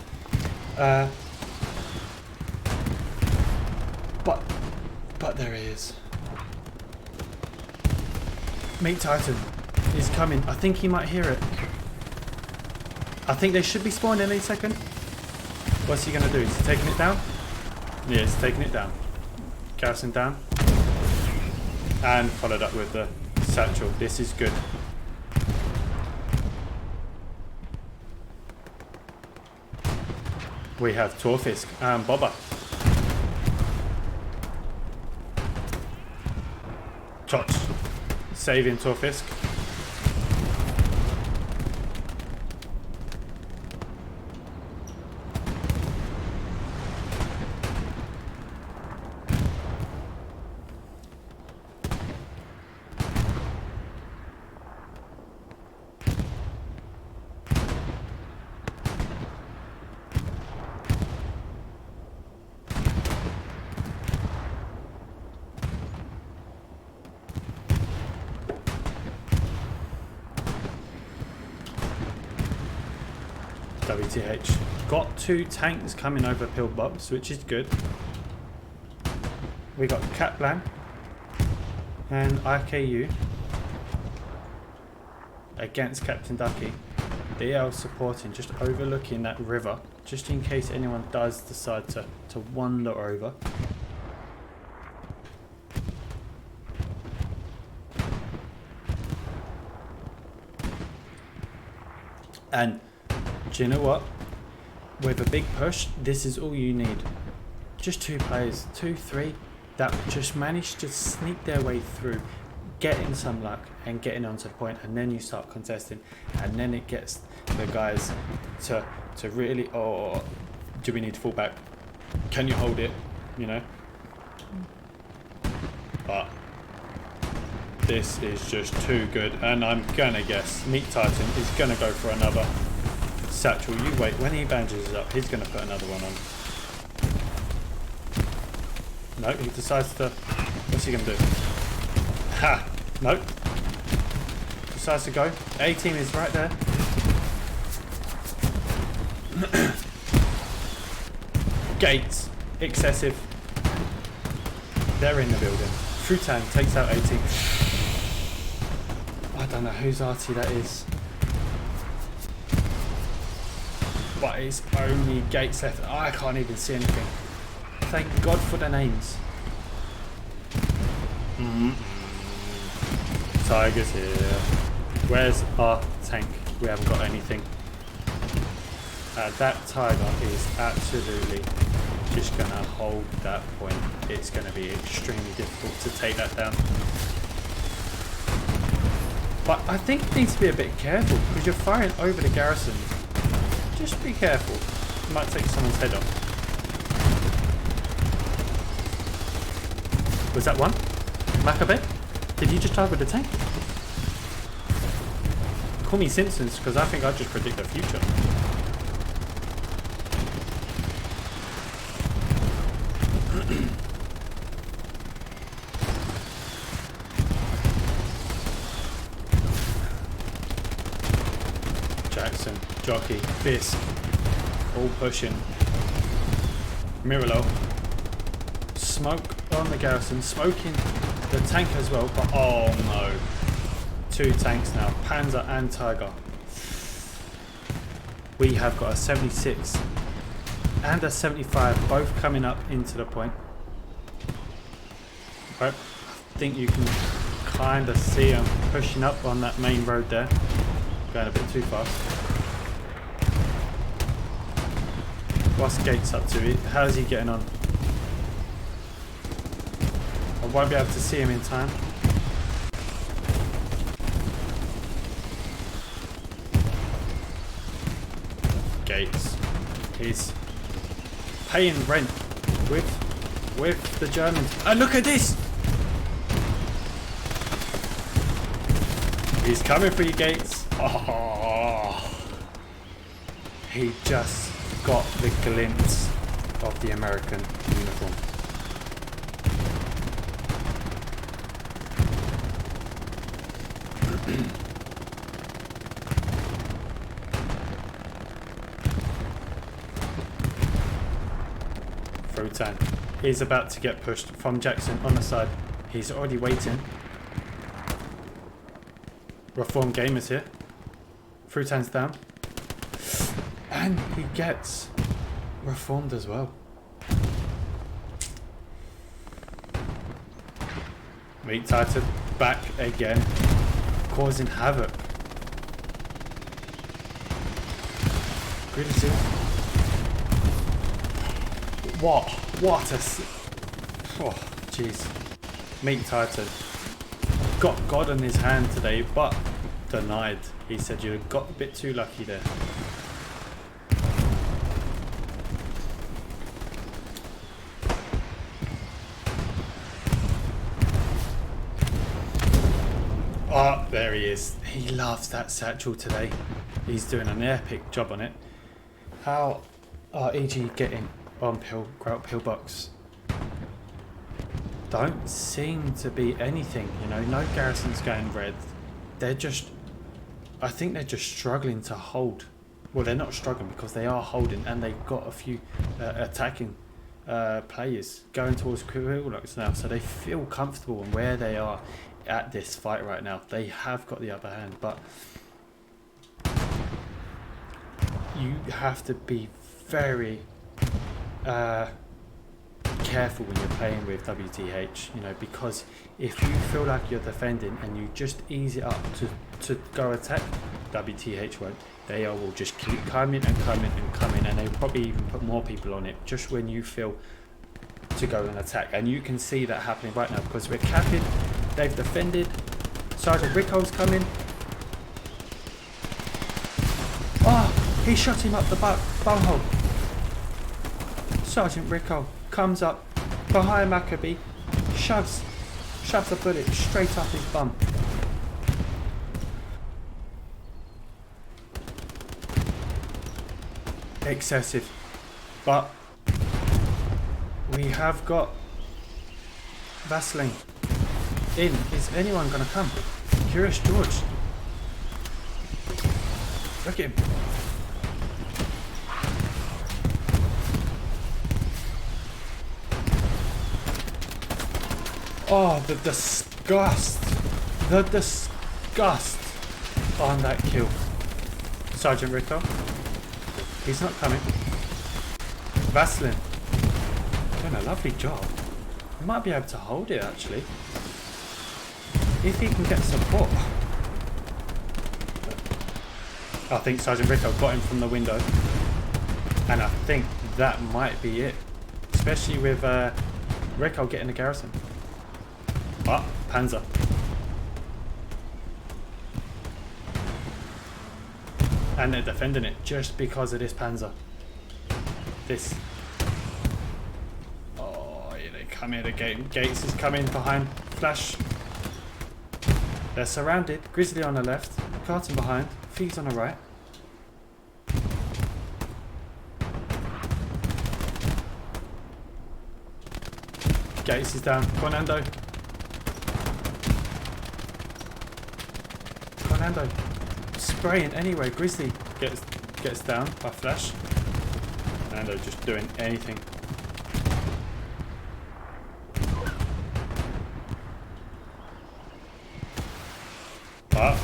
But there he is. Meat Titan is coming. I think he might hear it. I think they should be spawning any second. What's he going to do? Is he taking it down? Yeah, he's taking it down. Garrison down. And followed up with the satchel. This is good. We have Torfisk and Bobber. Touch. Saving Torfisk. WTH got 2 tanks coming over Pillbox, which is good. We got Kaplan and IKU against Captain Ducky. DL supporting, just overlooking that river, just in case anyone does decide to wander over. And do you know what? with a big push, this is all you need. Just 2 players, 2, 3, that just manage to sneak their way through, getting some luck and getting onto the point, and then you start contesting, and then it gets the guys to really, oh, do we need to fall back? Can you hold it? You know? But this is just too good, and I'm gonna guess Meat Titan is gonna go for another satchel. You wait, when he bandages up, he's gonna put another one on. No, he decides to. What's he gonna do? Ha! No. Decides to go. A team is right there. Gates. Excessive. They're in the building. Futan takes out 18. I don't know whose arty that is. But it's only Gates left. I can't even see anything. Thank God for the names. Tiger's here. Where's our tank? We haven't got anything. That tiger is absolutely just going to hold that point. It's going to be extremely difficult to take that down. But I think you need to be a bit careful because you're firing over the garrison. Just be careful. You might take someone's head off. Was that one? Maccabee? Did you just target the tank? Call me Simpsons because I think I just predict the future. Jackson, Jockey, Fisk, all pushing. Miralo. Smoke on the garrison, smoking the tank as well, but oh no. 2 tanks now, Panzer and Tiger. We have got a 76 and a 75, both coming up into the point. Right. I think you can kind of see them pushing up on that main road there. Going a bit too fast. What's Gates up to? How's he getting on? I won't be able to see him in time. Gates is paying rent with the Germans. And look at this! He's coming for you, Gates. Oh, he just got the glimpse of the American uniform. Frutan is about to get pushed from Jackson on the side. He's already waiting. Reform Gamers here. Frutan's down. And he gets reformed as well. Meat Titan back again, causing havoc. Really soon. What a... Oh, jeez. Meat Titan got God on his hand today, but denied. He said you got a bit too lucky there. Oh, there he is. He loves that satchel today. He's doing an epic job on it. How are EG getting on Grout Pillbox? Don't seem to be anything, you know, no garrisons going red. They're just, I think they're just struggling to hold. Well, they're not struggling because they are holding, and they've got a few attacking players going towards Quillocks now, so they feel comfortable in where they are at this fight right now. They have got the upper hand, but you have to be very careful when you're playing with WTH, you know, because if you feel like you're defending and you just ease it up to go attack, WTH won't. They will just keep coming and coming and coming, and they probably even put more people on it just when you feel to go and attack. And you can see that happening right now because we're capping. They've defended. Sergeant Rico's coming. Oh, he shot him up the bunghole. Sergeant Rico comes up behind Maccabee, shoves a bullet straight up his bum. Excessive, but we have got Vaseline in. Is anyone gonna come? Curious George. Look at him. Oh, the disgust. The disgust on that kill. Sergeant Rico. He's not coming. Vaseline. Doing a lovely job. He might be able to hold it actually. If he can get support. I think Sergeant Rico got him from the window. And I think that might be it. Especially with Rico getting the garrison. But Panzer. And they're defending it just because of this Panzer. This. Oh, yeah, they come here. The Gates is coming behind. Flash. They're surrounded. Grizzly on the left. Carton behind. Fees on the right. Gates is down. Cornando. Cornando. Spraying anyway. Grizzly gets down by Flash. Cornando just doing anything. But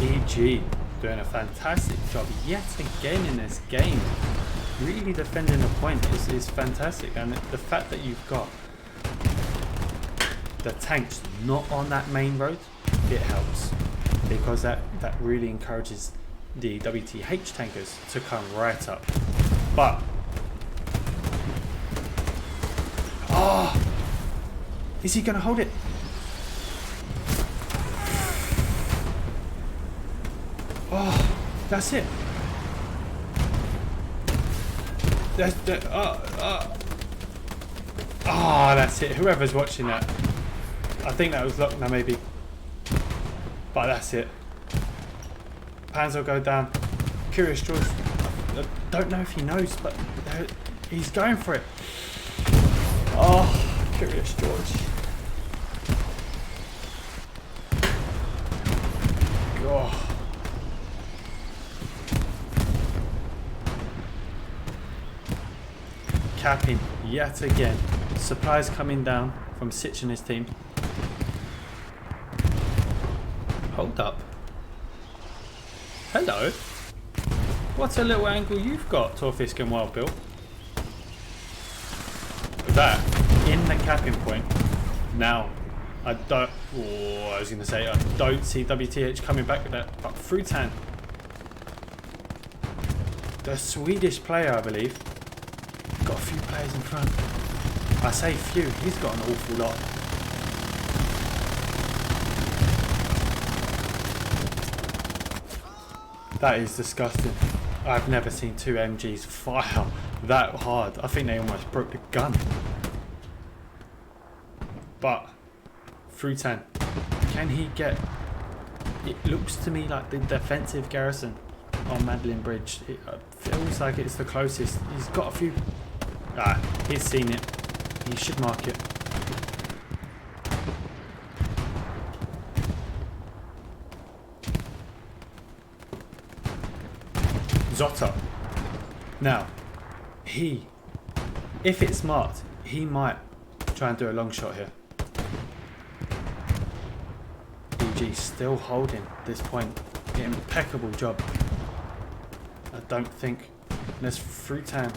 EG doing a fantastic job yet again in this game. Really defending the point is fantastic, and the fact that you've got the tanks not on that main road, it helps, because that really encourages the WTH tankers to come right up. But oh, is he gonna hold it? Oh, that's it. That's it. Whoever's watching that, I think that was locked now maybe. But that's it. Panzer will go down. Curious George. I don't know if he knows, but he's going for it. Oh, Curious George. Oh. Capping yet again. Supplies coming down from Sitch and his team. Hold up. Hello. What a little angle you've got, Torfisk and Wild Bill. That in the capping point. Now, I don't. Oh, I was going to say I don't see WTH coming back with that, but Frutan, the Swedish player, I believe, got a few players in front. I say few. He's got an awful lot. That is disgusting. I've never seen two MGs fire that hard. I think they almost broke the gun. But Frutan, can he get? It looks to me like the defensive garrison on Madeline Bridge. It feels like it's the closest. He's got a few. He's seen it. He should mark it. Zotta. Now, if it's smart, he might try and do a long shot here. EG still holding this point. Impeccable job. I don't think there's Frutan.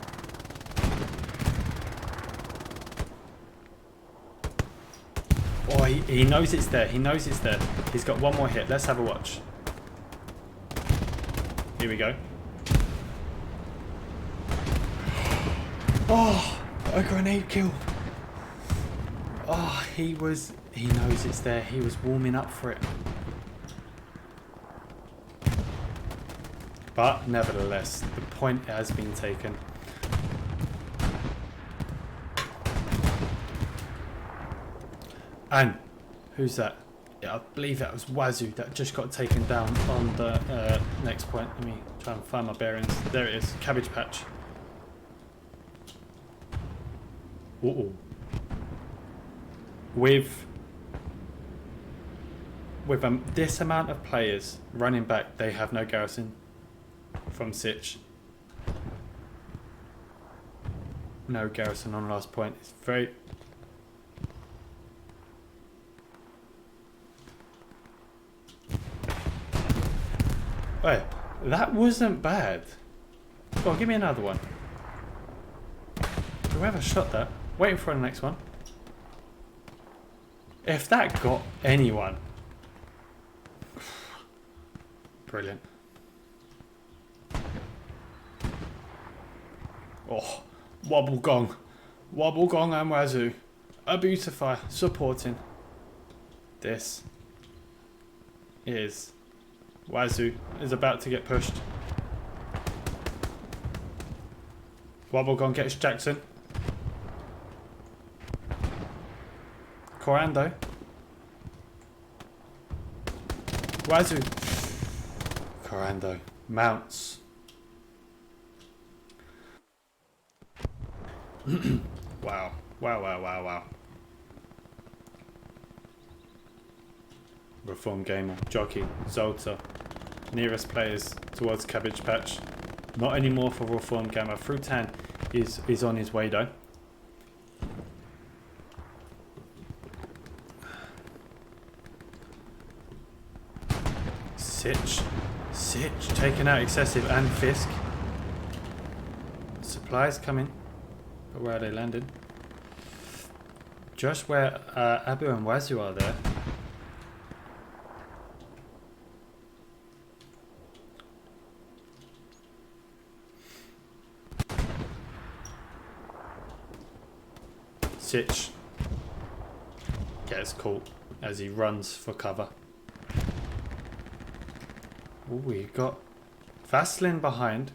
Oh, he knows it's there. He knows it's there. He's got one more hit. Let's have a watch. Here we go. Oh, a grenade kill. Oh, he knows it's there. He was warming up for it. But nevertheless, the point has been taken. And who's that? Yeah, I believe that was Wazoo that just got taken down on the next point. Let me try and find my bearings. There it is, Cabbage Patch. Uh-oh. With this amount of players running back, they have no garrison from Sitch. No garrison on last point. It's very... Wait, that wasn't bad. Well, give me another one. Whoever shot that, waiting for the next one. If that got anyone. Brilliant. Oh, Wobble Gong. Wobble Gong and Wazoo. A beautify supporting. This is... Wazoo is about to get pushed. Wobble Gong gets Jackson. Corando. Wazoo. Corando. Mounts. Wow. Wow, wow, wow, wow. Reform Gamer. Jockey. Zolta. Nearest players towards Cabbage Patch. Not anymore for Reform Gamer. Frutan is on his way though. Sitch taking out Excessive and Fisk. Supplies coming, but where are they landed? Just where Abu and Wazoo are there. Sitch gets caught as he runs for cover. Ooh, we got Vaslin behind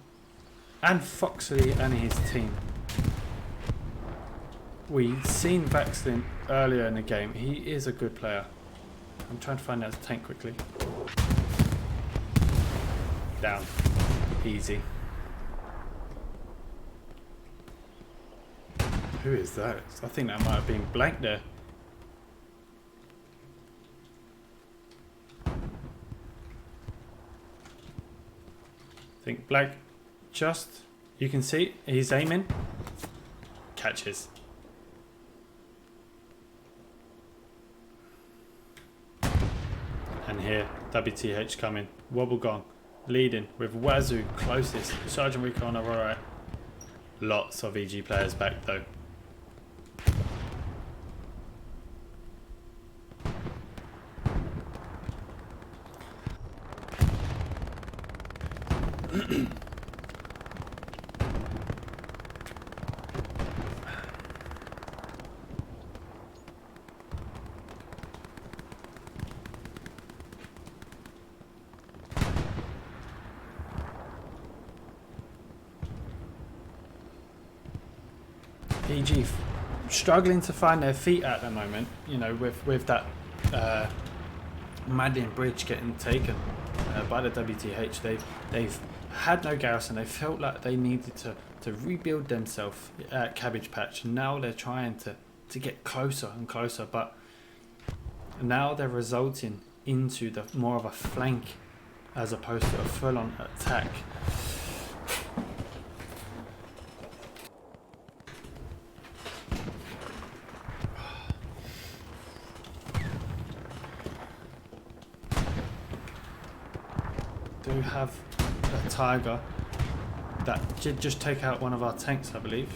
and Foxley and his team. We've seen Vaslin earlier in the game. He is a good player. I'm trying to find out his tank quickly. Down. Easy. Who is that? I think that might have been blank there. I think black just, you can see he's aiming, catches. And here, WTH coming, Wobble Gong, leading with Wazoo closest, Sergeant Recon are alright. Lots of EG players back though. EG struggling to find their feet at the moment, you know, with that Madden bridge getting taken by the WTH. They've had no garrison. They felt like they needed to rebuild themselves at Cabbage Patch. Now they're trying to get closer and closer, but now they're resulting into the more of a flank as opposed to a full-on attack. Do have a Tiger that did just take out one of our tanks, I believe.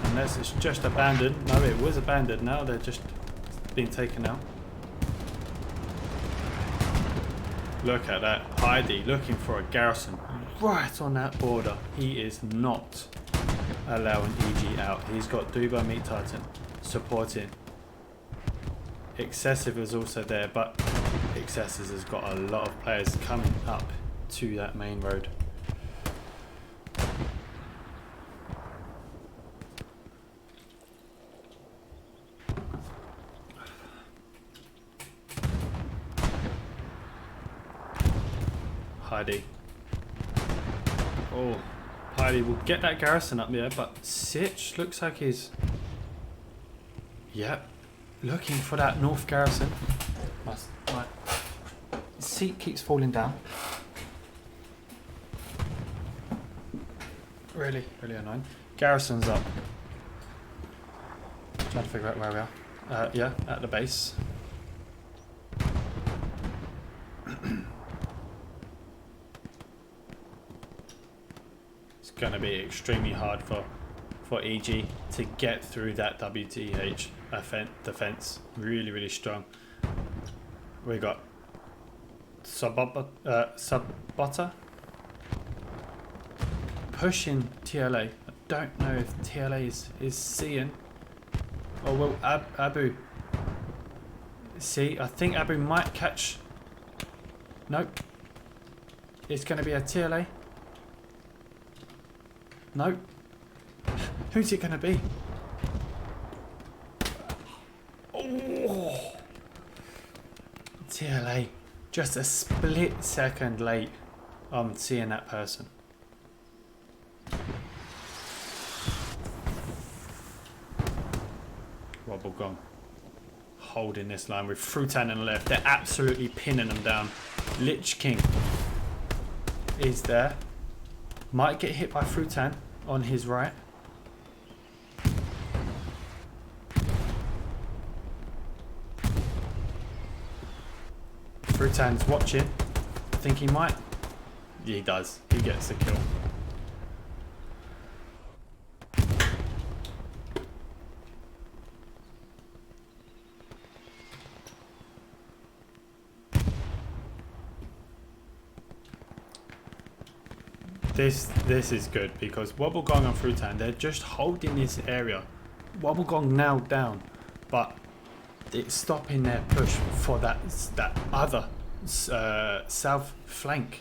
Unless it's just abandoned. No, it was abandoned. Now they're just being taken out. Look at that. Heidi looking for a garrison right on that border. He is not allowing EG out. He's got Duba Meat Titan supporting. Excessive is also there, but Excessive has got a lot of players coming up to that main road. Heidi. Oh, Heidi will get that garrison up there, but Sitch looks like he's... Yep, looking for that north garrison. My seat keeps falling down. Really, really annoying. Garrison's up. Trying to figure out where we are. Yeah, at the base. It's going to be extremely hard for EG to get through that WTH defense. Really, really strong. We got Sabota pushing TLA. I don't know if TLA is seeing. Oh well, Abu. See, I think Abu might catch. Nope. It's going to be a TLA. Nope. Who's it going to be? Oh. TLA. Just a split second late on seeing that person. Wobble gone. Holding this line with Frutan on the left. They're absolutely pinning them down. Lich King is there. Might get hit by Frutan on his right. Frutan's watching. I think he might. Yeah, he does. He gets the kill. This is good because Wobblegong and Frutan, they're just holding this area. Wobblegong now down, but it's stopping their push for that other south flank.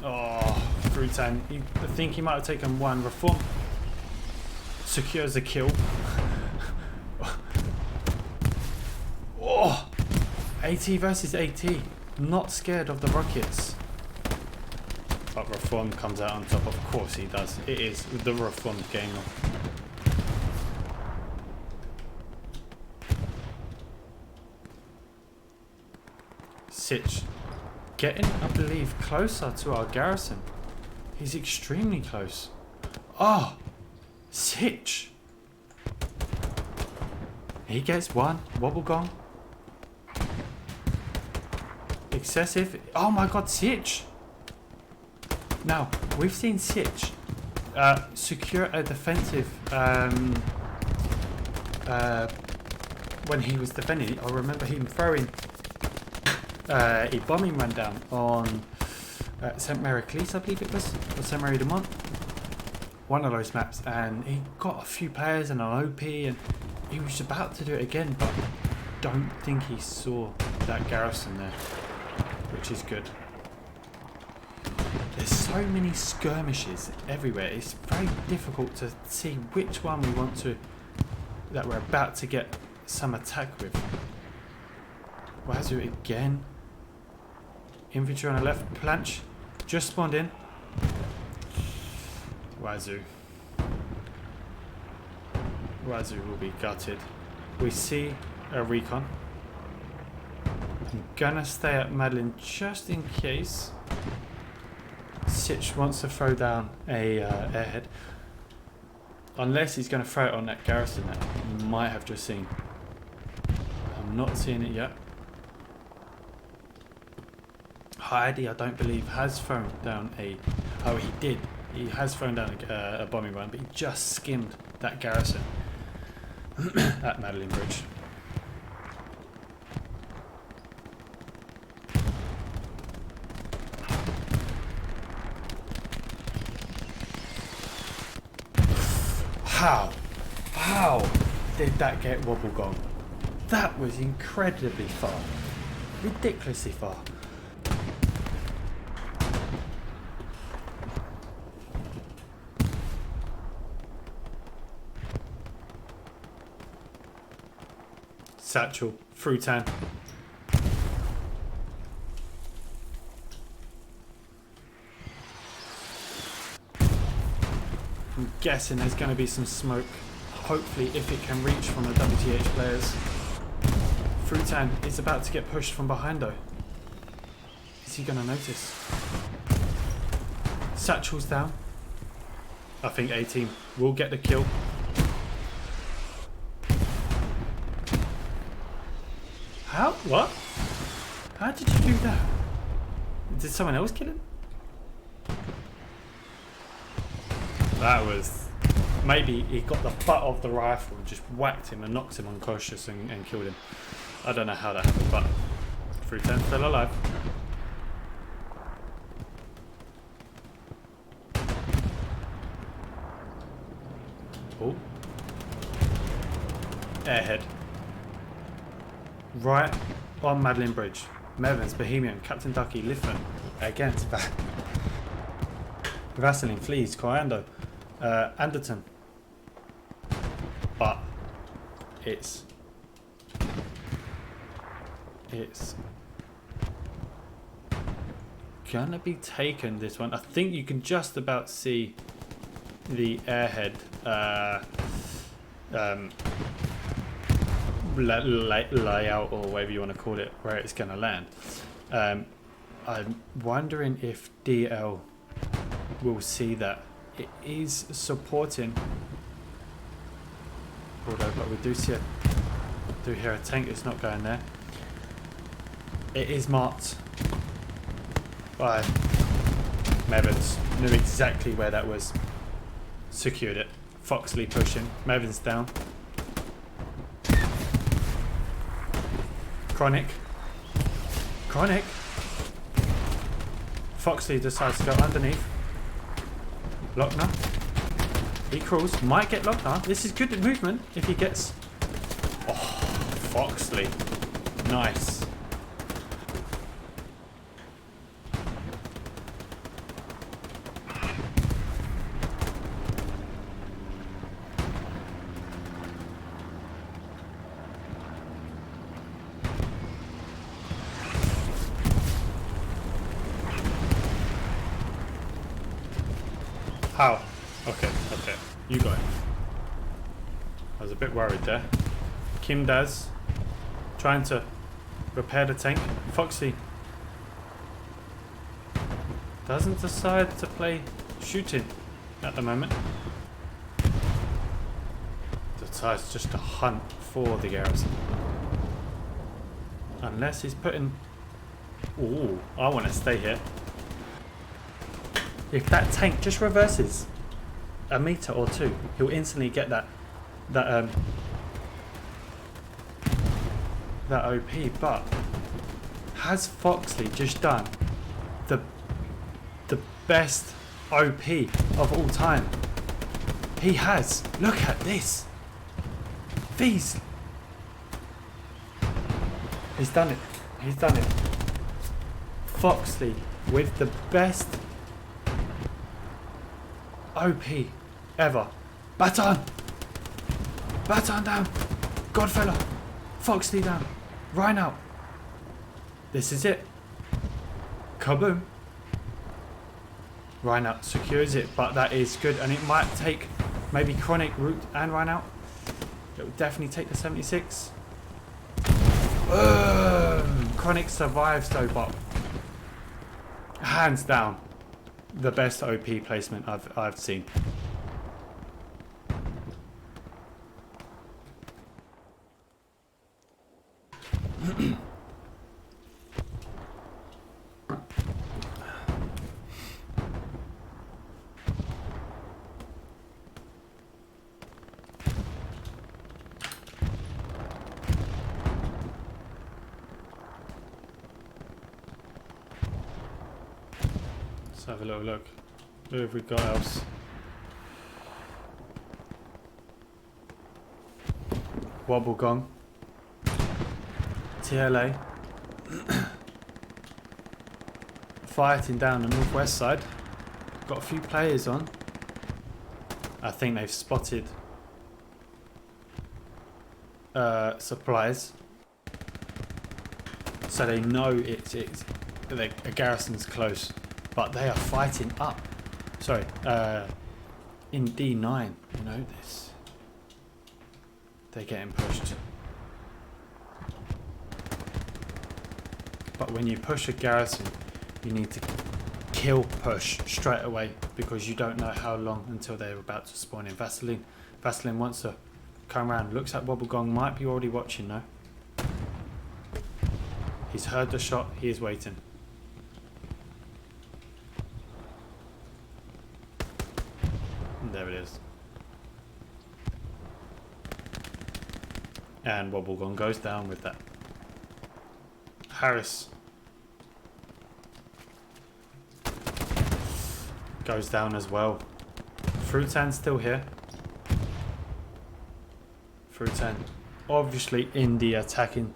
Oh, Frutan, I think he might have taken one. Reform secures the kill. Oh, AT versus AT, not scared of the rockets. But Reform comes out on top, of course he does. It is the Reformed gamer. Sitch getting, I believe, closer to our garrison. He's extremely close. Oh, Sitch. He gets one. Wobblegong. Excessive. Oh my god, Sitch. Now, we've seen Sitch secure a defensive when he was defending. I remember him throwing a bombing run down on St. Mariclis, I believe it was, or St. Marie de Mont. One of those maps, and he got a few players and an OP, and he was about to do it again, but don't think he saw that garrison there, which is good. There's so many skirmishes everywhere. It's very difficult to see which one we want to, that we're about to get some attack with. Wazoo again. Infantry on the left. Planche just spawned in. Wazoo. Wazoo will be gutted. We see a recon. I'm gonna stay at Madeline just in case Sitch wants to throw down a airhead. Unless he's going to throw it on that garrison that he might have just seen. I'm not seeing it yet. Heidi, I don't believe, has thrown down a... Oh, he did. He has thrown down a bombing run, but he just skimmed that garrison at Madeline Bridge. How did that get wobble gone? That was incredibly far. Ridiculously far. Satchel, Frutan. I'm guessing there's going to be some smoke. Hopefully, if it can reach from the WTH players. Frutan is about to get pushed from behind though. Is he going to notice? Satchel's down. I think A-Team will get the kill. How? What? How did you do that? Did someone else kill him? That was... Maybe he got the butt of the rifle and just whacked him and knocked him unconscious and killed him. I don't know how that happened, but Frutan still alive. Oh. Airhead. Right on Madeline Bridge. Mevans, Bohemian, Captain Ducky, Liffman against Vaseline, Fleas, Coriando, Anderton. But it's gonna be taken, this one. I think you can just about see the airhead layout, or whatever you want to call it, where it's going to land. I'm wondering if DL will see that. It is supporting, although, but we do hear a tank. It's not going there. It is marked by Mevans. Knew exactly where that was. Secured it. Foxley pushing. Mevans down. Chronic. Foxley decides to go underneath. Lochner. He crawls. Might get Lochner. This is good movement if he gets... Oh, Foxley. Nice. How? Okay. You got it. I was a bit worried there. Kim Daz trying to repair the tank. Foxy doesn't decide to play shooting at the moment. Decides just to hunt for the garrison. Unless he's putting... Ooh, I want to stay here. If that tank just reverses a meter or two, he'll instantly get that OP. But has Foxley just done the best OP of all time? He has. Look at this. These. He's done it. Foxley with the best OP ever. Baton down. Godfella. Foxley down. Rhine out. This is it. Kaboom. Rhine out secures it, but that is good, and it might take maybe Chronic, Root and Rhine out. It will definitely take the 76. Chronic survives though, but hands down the best OP placement I've seen. Let's have a little look. Who have we got else? Wobble Gong. TLA. Fighting down the northwest side. Got a few players on. I think they've spotted supplies. So they know a garrison's close. But they are fighting up. Sorry, in D9, you know this. They're getting pushed. But when you push a garrison, you need to kill push straight away because you don't know how long until they're about to spawn in. Vaseline wants to come around. Looks like Wobblegong might be already watching though. He's heard the shot. He is waiting. And there it is. And Wobblegong goes down with that. Harris goes down as well. Fruitan's still here. Fruitan obviously in the attacking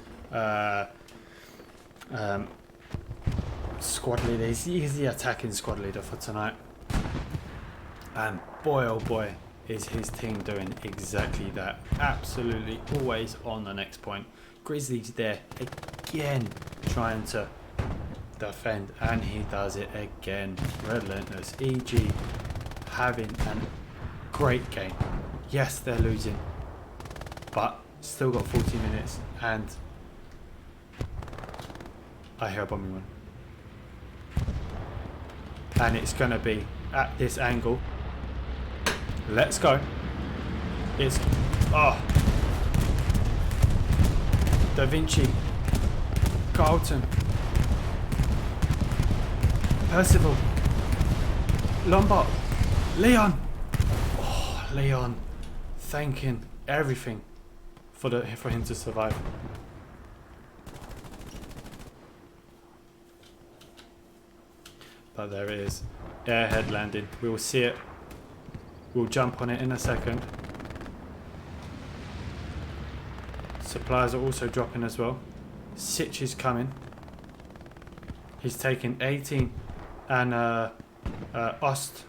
squad leader. He's the attacking squad leader for tonight. And boy oh boy is his team doing exactly that. Absolutely always on the next point. Grizzly's there again trying to defend, and he does it again. Relentless. EG having a great game. Yes, they're losing, but still got 40 minutes, and I hear a bombing run. And it's going to be at this angle. Let's go. It's... oh. Da Vinci. Carlton. Percival. Lombard. Leon. Oh, Leon. Thanking everything for him to survive. But there it is. Airhead landing. We will see it. We'll jump on it in a second. Supplies are also dropping as well. Sitch is coming. He's taking 18 and Ost.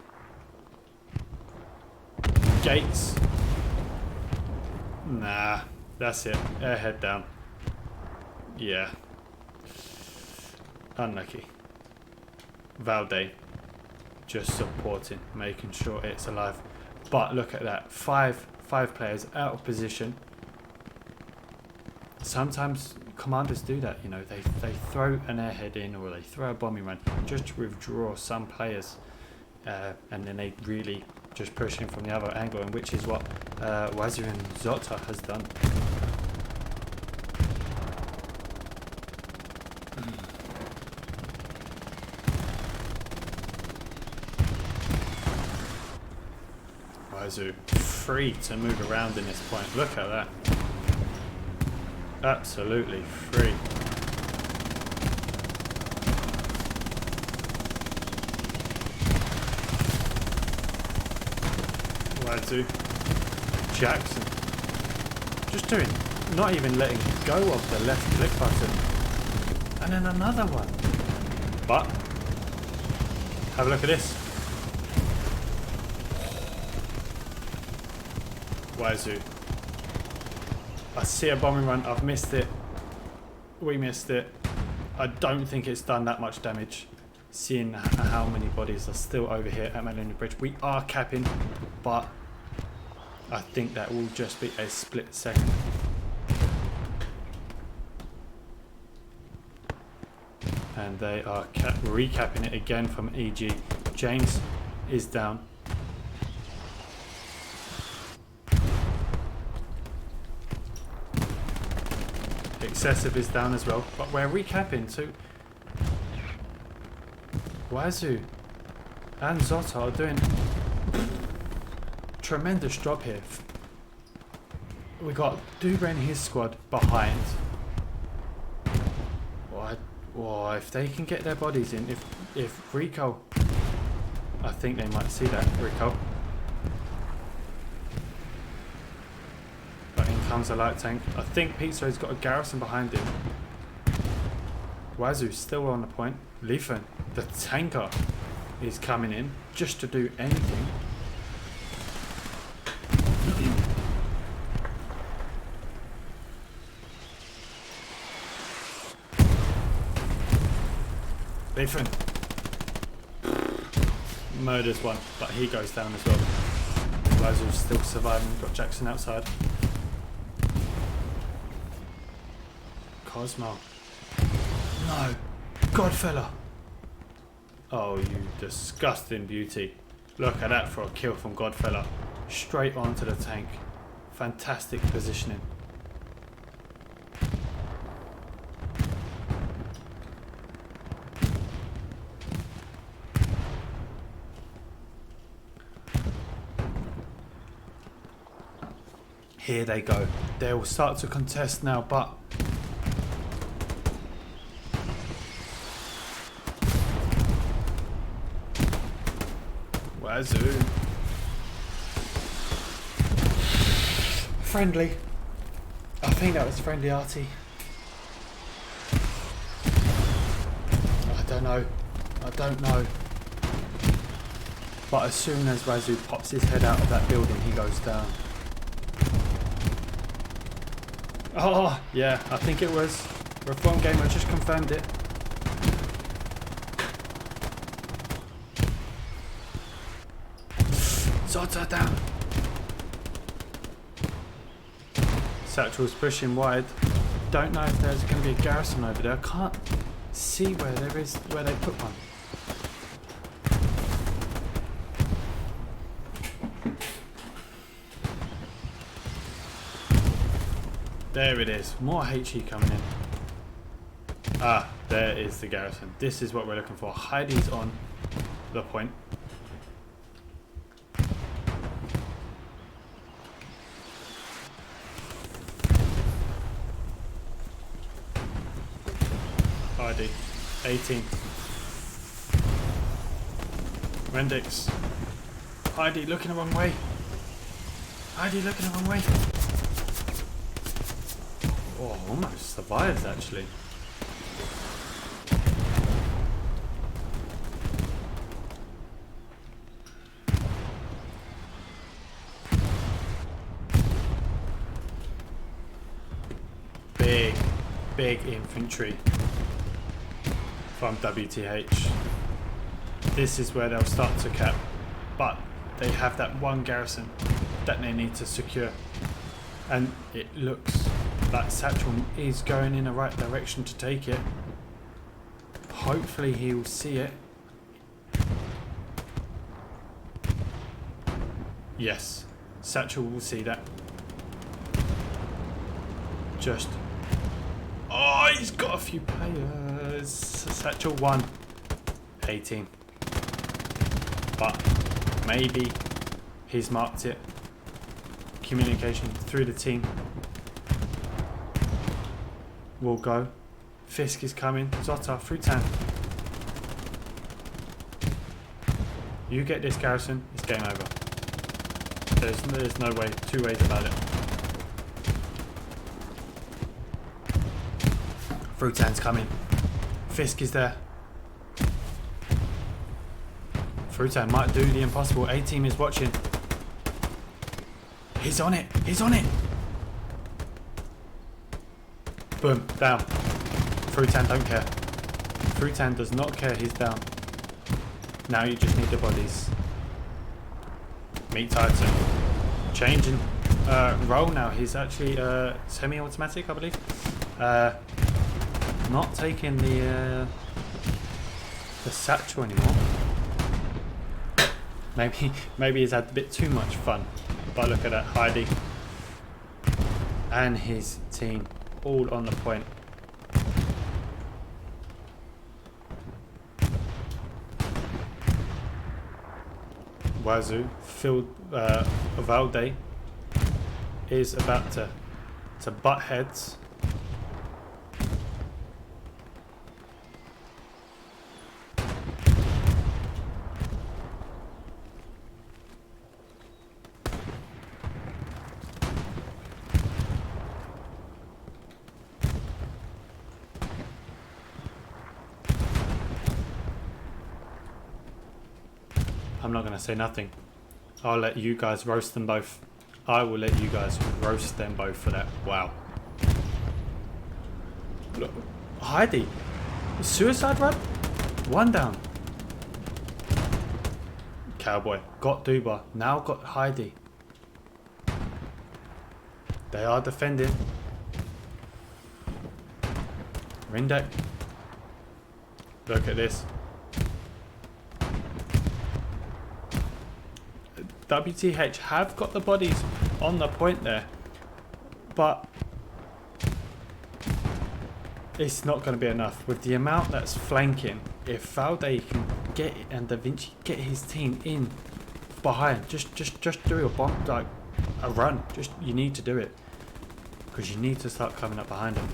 Gates. Nah, that's it. Airhead down. Yeah. Unlucky. Valde just supporting, making sure it's alive. But look at that. Five players out of position. Sometimes commanders do that, you know, they throw an airhead in or they throw a bombing run just to withdraw some players, and then they really just push in from the other angle, and which is what Wazir and Zota has done. Wazir free to move around in this point. Look at that. Absolutely free. Wazoo. Jackson. Just doing, not even letting go of the left click button. And then another one. But, have a look at this. Wazoo. I see a bombing run. I've missed it. We missed it. I don't think it's done that much damage. Seeing how many bodies are still over here at Melanie Bridge. We are capping, but I think that will just be a split second. And they are recapping it again from EG. James is down. Excessive is down as well, but we're recapping, so Wazoo and Zota are doing tremendous job here. We got Dubre and his squad behind. Well, if they can get their bodies in, if Rico, I think they might see that, Rico. But in comes the light tank. I think Pizzo's got a garrison behind him. Wazoo's still on the point. Leafan, the tanker, is coming in just to do anything. Leafan murders one, but he goes down as well. Wazoo's still surviving. Got Jackson outside. Cosmo. No. Godfella. Oh, you disgusting beauty. Look at that for a kill from Godfella. Straight onto the tank. Fantastic positioning. Here they go. They will start to contest now, but Wazoo. Friendly. I think that was friendly, Artie. I don't know. I don't know. But as soon as Wazoo pops his head out of that building, he goes down. Oh, yeah, I think it was. Reform Gamer just confirmed it. Zotta down. Satchel's pushing wide. Don't know if there's going to be a garrison over there. I can't see where there is, where they put one. There it is. More HE coming in. Ah, there is the garrison. This is what we're looking for. Heidi's on the point. Heidi. 18. Rendix. Heidi looking the wrong way. Heidi looking the wrong way. Oh, almost survives actually. Big infantry from WTH. This is where they'll start to cap, but they have that one garrison that they need to secure, and it looks like Satchel is going in the right direction to take it. Hopefully he'll see it. Yes, Satchel will see that. Just, oh, he's got a few players. Satchel 1, 18. But maybe he's marked it. Communication through the team will go. Fisk is coming. Zotta, Frutan. You get this garrison, it's game over. There's no way, two ways about it. Frutan's coming. Fisk is there. Frutan might do the impossible. A-team is watching. He's on it. He's on it. Boom. Down. Frutan don't care. Frutan does not care. He's down. Now you just need the bodies. Meet Titan. Changing role now. He's actually semi-automatic, I believe. Not taking the satchel anymore. Maybe he's had a bit too much fun. But look at that, Heidi and his team all on the point. Wazoo, Valde is about to butt heads. I'm not going to say nothing. I'll let you guys roast them both. I will let you guys roast them both for that. Wow. Look, Heidi. Suicide run? One down. Cowboy. Got Duba. Now got Heidi. They are defending. Rindek. Look at this. WTH have got the bodies on the point there, but it's not going to be enough with the amount that's flanking. If Valde can get it and Da Vinci get his team in behind, just do a bomb, like a run. Just you need to do it because you need to start coming up behind him.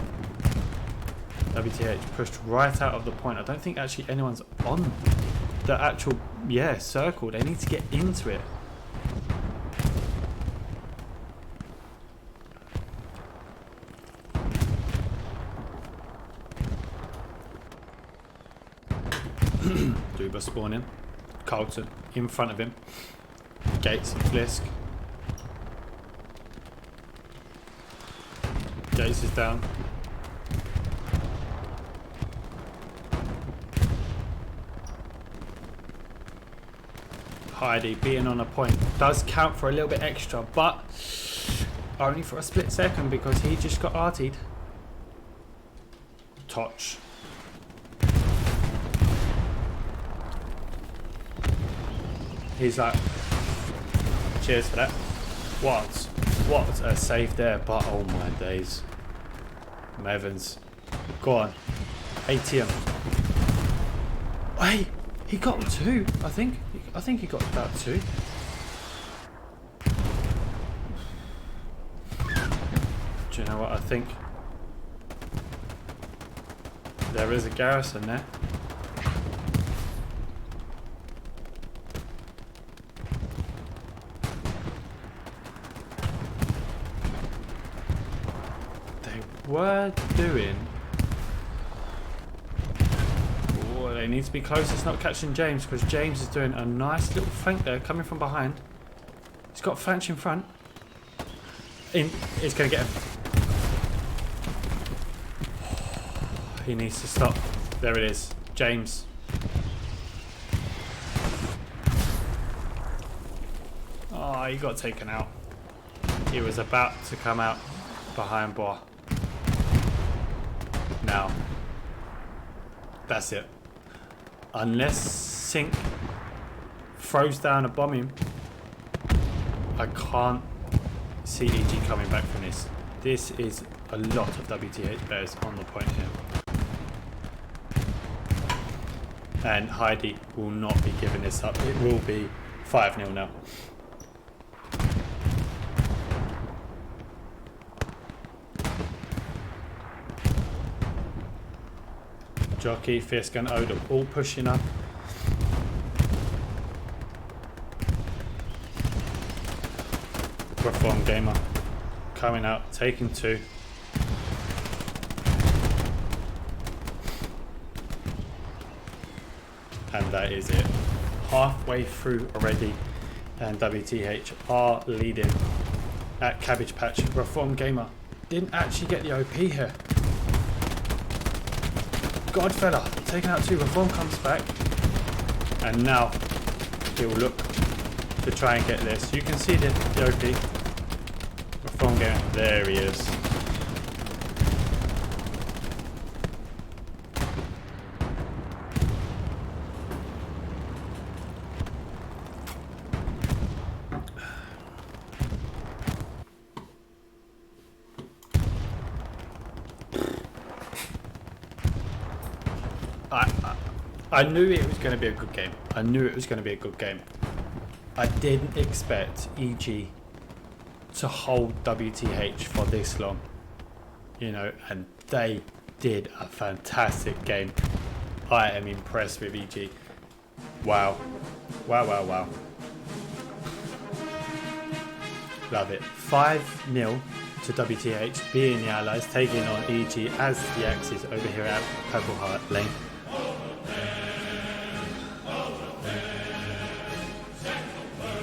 WTH pushed right out of the point. I don't think actually anyone's on the actual circle. They need to get into it. Duba spawning. Carlton in front of him. Gates and Flisk. Gates is down. Heidi being on a point does count for a little bit extra, but only for a split second because he just got artied. Touch. He's like, cheers for that. What a save there, but oh my days. Evans, go on. ATM. Hey, he got two, I think. I think he got about two. Do you know what I think? There is a garrison there. Were doing. Oh, they need to be close. It's not catching James because James is doing a nice little flank there, coming from behind. He's got flanch in front. He's going to get him. He needs to stop. There it is, James. Oh, he got taken out. He was about to come out behind Bois. Now, that's it. Unless Sync throws down a bomb him, I can't see EG coming back from this. This is a lot of WTH players on the point here. And Heidi will not be giving this up. It will be 5-0 now. Jockey, Fisk and Odom all pushing up. Reform Gamer coming out, taking two. And that is it. Halfway through already, and WTH are leading at Cabbage Patch. Reform Gamer didn't actually get the OP here. Godfella taking out two. Reform comes back, and now he'll look to try and get this. You can see the OP. Reform Gamer, there he is. I knew it was going to be a good game. I knew it was going to be a good game. I didn't expect EG to hold WTH for this long. You know, and they did a fantastic game. I am impressed with EG. Wow. Wow, wow, wow. Love it. 5-0 to WTH, being the Allies, taking on EG as the Axis over here at Purple Heart Lane.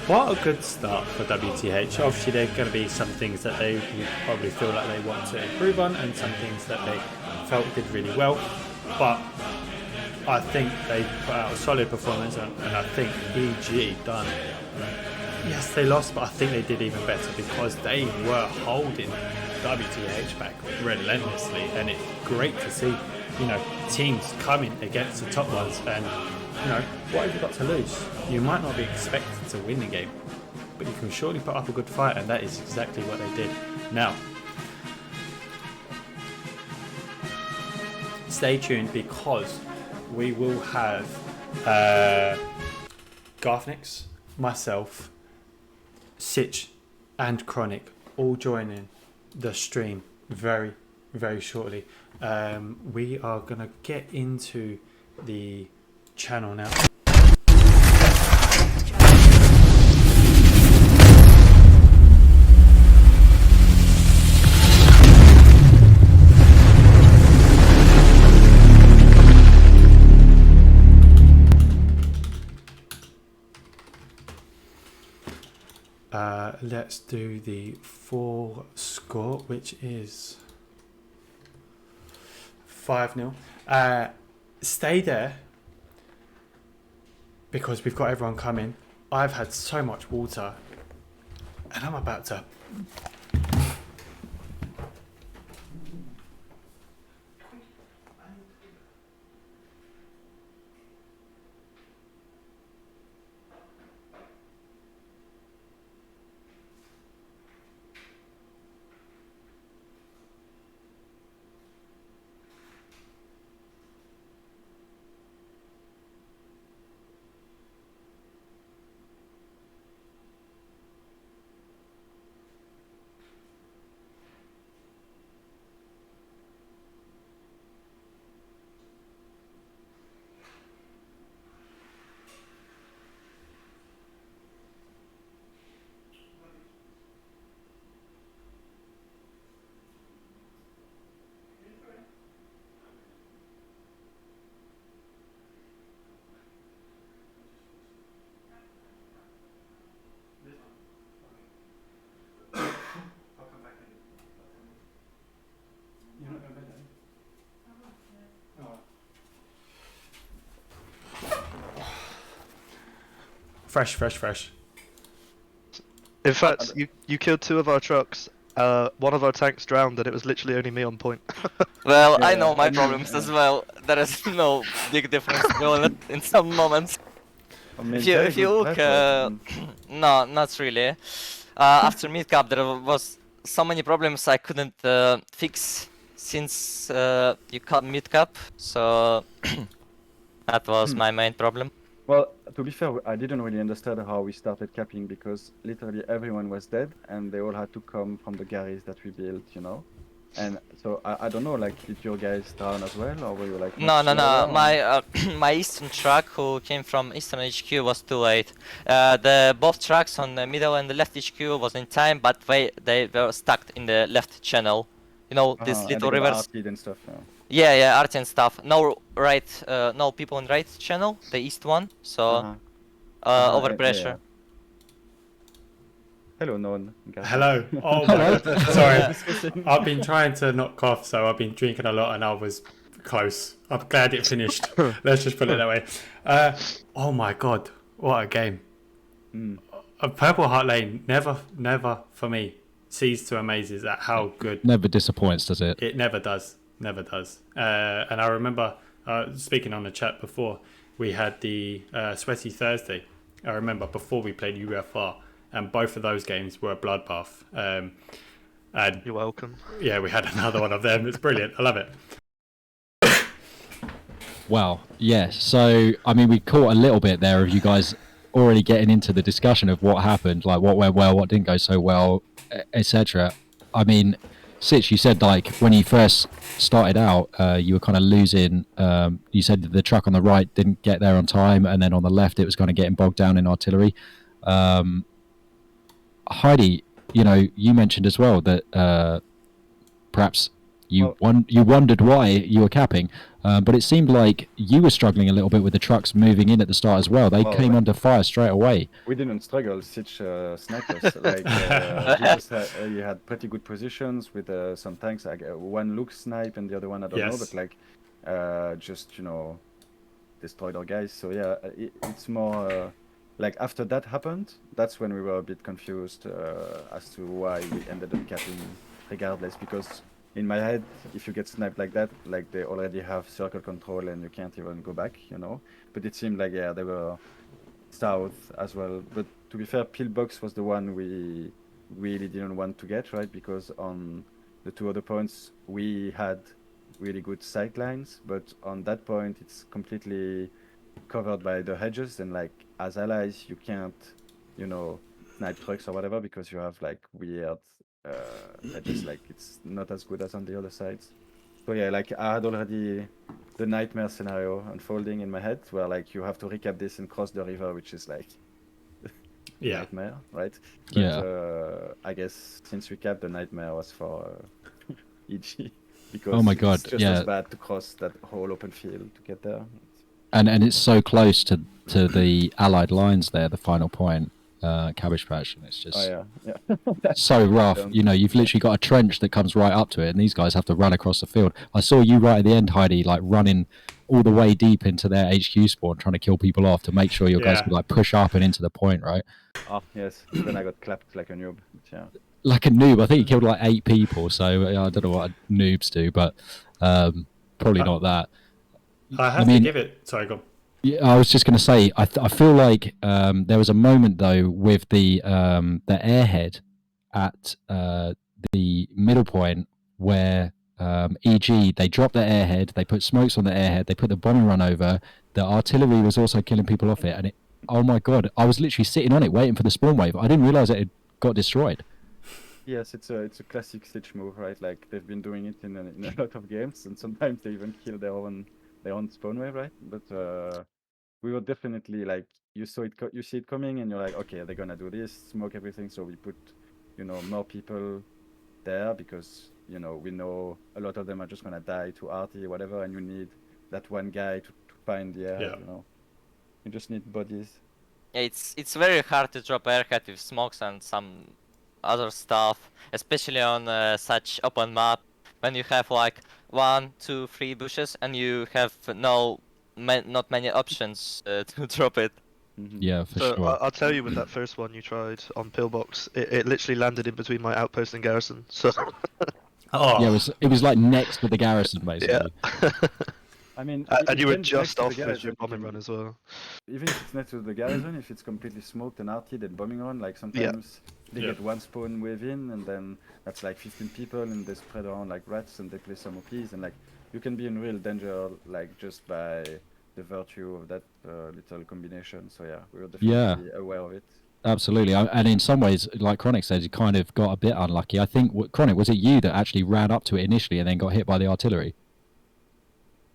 What a good start for WTH. Obviously, there are going to be some things that they probably feel like they want to improve on, and some things that they felt did really well. But I think they put out a solid performance, and I think EG done. Yes, they lost, but I think they did even better because they were holding WTH back relentlessly, and it's great to see, teams coming against the top ones. And what have you got to lose? You might not be expected to win the game, but you can surely put up a good fight, and that is exactly what they did. Now, stay tuned because we will have Garthnix, myself, Sitch and Chronic all joining the stream very, very shortly. We are going to get into the channel now. Let's do the full score, which is 5-0. Stay there because we've got everyone coming. I've had so much water and I'm about to... Fresh. In fact, you killed 2 of our trucks. One of our tanks drowned, and it was literally only me on point. Well, Yeah, I know my I mean, problems as well. There is no big difference in some moments. I mean, If you look, no, not really. After mid cap, there was so many problems I couldn't fix since you cut mid cap. So that was my main problem. well, to be fair, I didn't really understand how we started capping because literally everyone was dead and they all had to come from the garage that we built, And so I don't know, like, did your guys down as well, or were you like? No. slower, or- My my eastern truck, who came from eastern HQ, was too late. The both trucks on the middle and the left HQ was in time, but they were stuck in the left channel. These and little they got rivers. RT'd and stuff. Yeah. Yeah, art and stuff. No right, no people in right channel, the east one. So Uh-huh. over Yeah, pressure. yeah. Hello, non. Hello. Oh my god. Sorry. I've been trying to not cough, so I've been drinking a lot and I was close. I'm glad it finished. Let's just put it that way. Oh my god. What a game. A Purple Heart Lane, never for me ceases to amazes at how good. Never disappoints, does it? It never does. And I remember speaking on the chat before, we had the Sweaty Thursday. I remember before we played UFR, and both of those games were a bloodbath. And You're welcome. yeah, we had another one of them. It's brilliant. I love it. Well, yeah. So, I mean, we caught a little bit there of you guys already getting into the discussion of what happened, like what went well, what didn't go so well, etc. I mean, Sitch, you said like when you first started out, you were kind of losing. You said that the truck on the right didn't get there on time, and then on the left it was kind of getting bogged down in artillery. Heidi, you mentioned as well that perhaps you wondered why you were capping, but it seemed like you were struggling a little bit with the trucks moving in at the start as well. They came under fire straight away. We didn't struggle. Sitch sniped us. Like he had pretty good positions with some tanks. Like one look snipe and the other one I don't know, but like just destroyed our guys. So yeah, it's more like after that happened, that's when we were a bit confused as to why we ended up capping regardless. Because in my head, if you get sniped like that, like they already have circle control and you can't even go back, But it seemed like they were south as well. But to be fair, Pillbox was the one we really didn't want to get, right? Because on the two other points, we had really good sight lines, but on that point, it's completely covered by the hedges, and like as allies, you can't, snipe trucks or whatever because you have like weird hedges. Like it's not as good as on the other sides. So yeah, like I had already the nightmare scenario unfolding in my head, where like you have to recap this and cross the river, which is like nightmare, right? But, I guess since we capped, the nightmare was for EG. Because oh my god, it's just as bad to cross that whole open field to get there. And it's so close to the Allied lines there, the final point, Cabbage Patch, and it's just so rough. You've literally got a trench that comes right up to it, and these guys have to run across the field. I saw you right at the end, Heidi, like running all the way deep into their HQ spawn, trying to kill people off to make sure your guys could like push up and into the point, right? Oh yes, then I got clapped like a noob. Yeah. Like a noob. I think he killed like 8 people, so I don't know what noobs do, but probably not that. I have to give it. Sorry, go on. Yeah, I was just going to say, I feel like there was a moment though with the airhead at the middle point where EG they dropped their airhead, they put smokes on the airhead, they put the bombing run over. The artillery was also killing people off it, and oh my god, I was literally sitting on it waiting for the spawn wave. I didn't realize it had got destroyed. Yes, it's a classic Stitch move, right? Like they've been doing it in a lot of games, and sometimes they even kill their own spawn wave, right? But we were definitely like you see it coming, and you're like, okay, they're gonna do this, smoke everything. So we put more people there because we know a lot of them are just gonna die to RT or whatever, and you need that one guy to find the air. You just need bodies. Yeah, it's very hard to drop airhead with smokes and some other stuff, especially on such open map when you have like 1, 2, 3 bushes and you have not many options to drop it. Yeah, for sure. I'll tell you, with that first one you tried on Pillbox, it literally landed in between my outpost and garrison. So yeah, it was like next to the garrison basically. Yeah. I mean, and you were just off with your bombing run as well. Even if it's next to the garrison, if it's completely smoked and RT, then bombing run, like sometimes they get one spawn wave in, and then that's like 15 people, and they spread around like rats, and they play some OPs, and like you can be in real danger, like just by the virtue of that little combination. So yeah, we were definitely aware of it. Absolutely, and in some ways, like Chronic says, you kind of got a bit unlucky. I think, Chronic, was it you that actually ran up to it initially and then got hit by the artillery?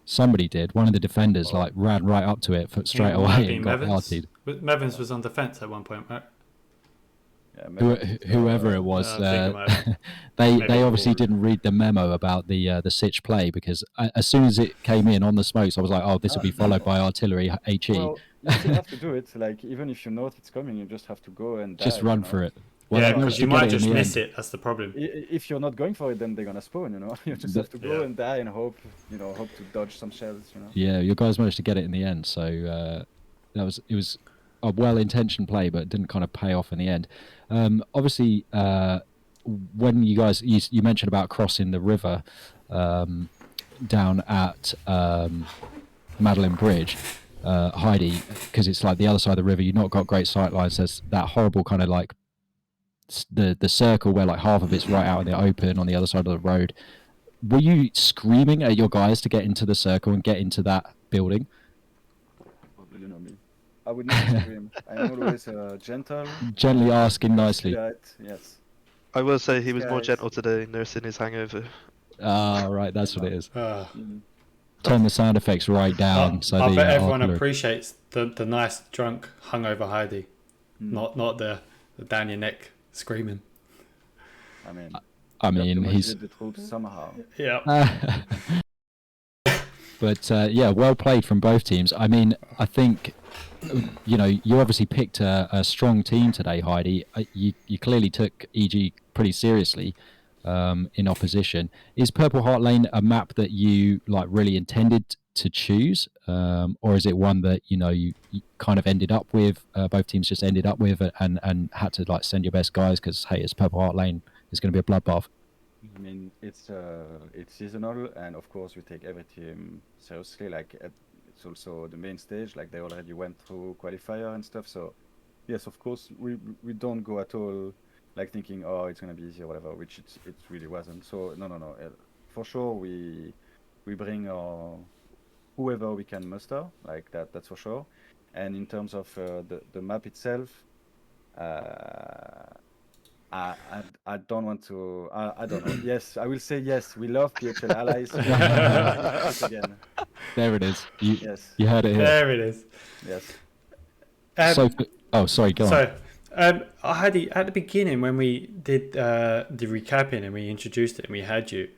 Somebody did. One of the defenders like ran right up to it straight away and got RT'd. Mevins was on defense at one point, right? Yeah, whoever it was, they obviously didn't read the memo about the Sitch play, because as soon as it came in on the smokes, I was like, oh, this will be followed by artillery HE. Well, you still have to do it. Like even if you know it's coming, you just have to go and die, just run for it. Well, yeah, because you might just miss it. That's the problem. If you're not going for it, then they're gonna spawn. You just have to go and die and hope to dodge some shells. Yeah, your guys managed to get it in the end, so it was a well-intentioned play, but it didn't kind of pay off in the end. Obviously, when you guys you mentioned about crossing the river down at Madeline Bridge, Heidi, because it's like the other side of the river. You've not got great sight lines. There's that horrible kind of like the circle where like half of it's right out in the open on the other side of the road. Were you screaming at your guys to get into the circle and get into that building? You know me. I would never scream. I'm always gentle. Gently asking nicely. Yes. I will say he was more gentle today, nursing his hangover. Ah, right, that's what it is. Turn the sound effects right down. I bet everyone appreciates the nice drunk hungover Heidi, not the down your neck screaming. I mean, I You have to mean, motivate he's. the troops somehow. Yeah. But yeah, well played from both teams. I mean, I think you know you obviously picked a strong team today, Heidi. You clearly took EG pretty seriously in opposition. Is Purple Heart Lane a map that you like really intended to choose, or is it one that you kind of ended up with? Both teams just ended up with, and had to like send your best guys because hey, it's Purple Heart Lane. It's going to be a bloodbath. I mean, it's seasonal, and of course we take every team seriously. Like it's also the main stage. Like they already went through qualifier and stuff. So yes, of course we don't go at all like thinking, oh, it's gonna be easy or whatever, which it really wasn't. So no. For sure we bring our whoever we can muster, like that's for sure. And in terms of the map itself, I don't want to. I don't know. Yes, I will say yes. We love PHL allies. Again. There it is. Yes. You heard it here. There it is. Yes. So, oh, sorry, go on. So, I had at the beginning when we did the recapping and we introduced it and we had you.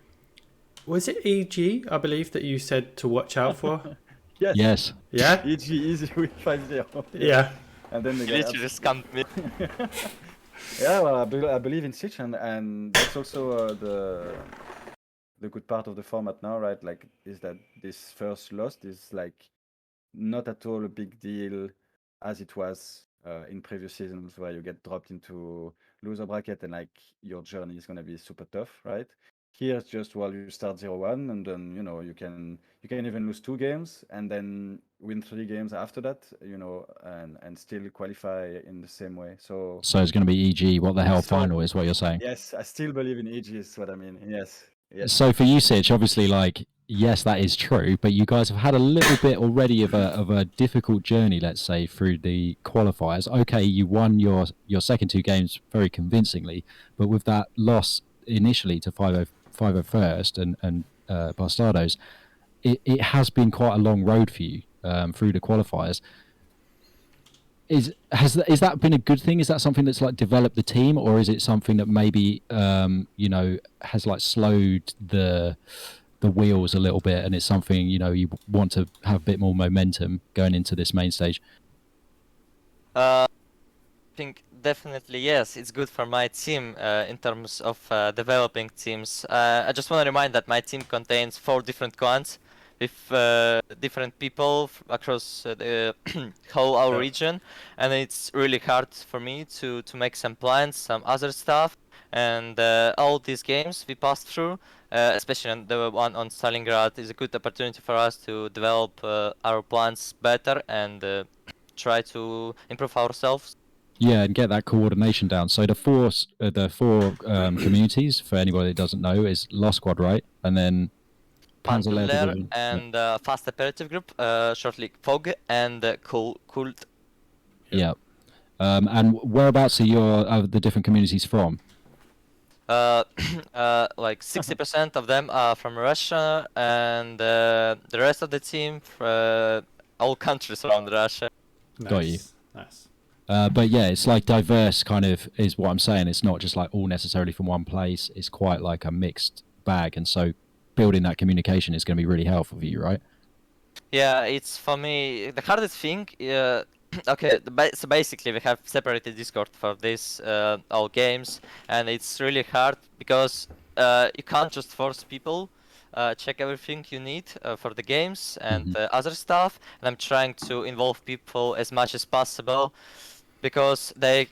Was it EG? I believe that you said to watch out for. Yes. Yes. Yeah. EG easy with 5-0. Yeah. And then You they literally just scammed me. Yeah, well, I believe in Siege, and that's also the good part of the format now, right? Like, is that this first loss is like not at all a big deal as it was in previous seasons, where you get dropped into loser bracket and like your journey is gonna be super tough, right? Here it's just, well, you start 0-1 and then you can even lose 2 games and then win 3 games after that, and still qualify in the same way. So it's going to be EG. What the hell So- final is what you're saying? yes, I still believe in EG is what I mean. Yes. So for you, Sitch, obviously, like, yes, that is true, but you guys have had a little bit already of a difficult journey, let's say, through the qualifiers. Okay, you won your second 2 games very convincingly, but with that loss initially to 501st and Bastardos, it has been quite a long road for you through the qualifiers. Is that been a good thing? Is that something that's like developed the team, or is it something that maybe has like slowed the wheels a little bit, and it's something you want to have a bit more momentum going into this main stage? I think definitely yes, it's good for my team in terms of developing teams. I just want to remind that my team contains 4 different clans with different people across the whole our region, and it's really hard for me to make some plans, some other stuff, and all these games we passed through, especially the one on Stalingrad, is a good opportunity for us to develop our plans better and try to improve ourselves. Yeah, and get that coordination down. So the four communities, for anybody that doesn't know, is Lost Squad, right? And then Panzer Division. and Fast Operative Group, shortly FOG, and Cult. Yeah. And whereabouts are the different communities from? Like 60% of them are from Russia, and the rest of the team from all countries around Russia. Nice. Got you. Nice. But yeah, it's like diverse kind of is what I'm saying. It's not just like all necessarily from one place. It's quite like a mixed bag. And so building that communication is going to be really helpful for you, right? Yeah, it's for me the hardest thing. Okay, so basically we have separated Discord for this all games, and it's really hard because you can't just force people check everything you need for the games and other stuff. And I'm trying to involve people as much as possible because they.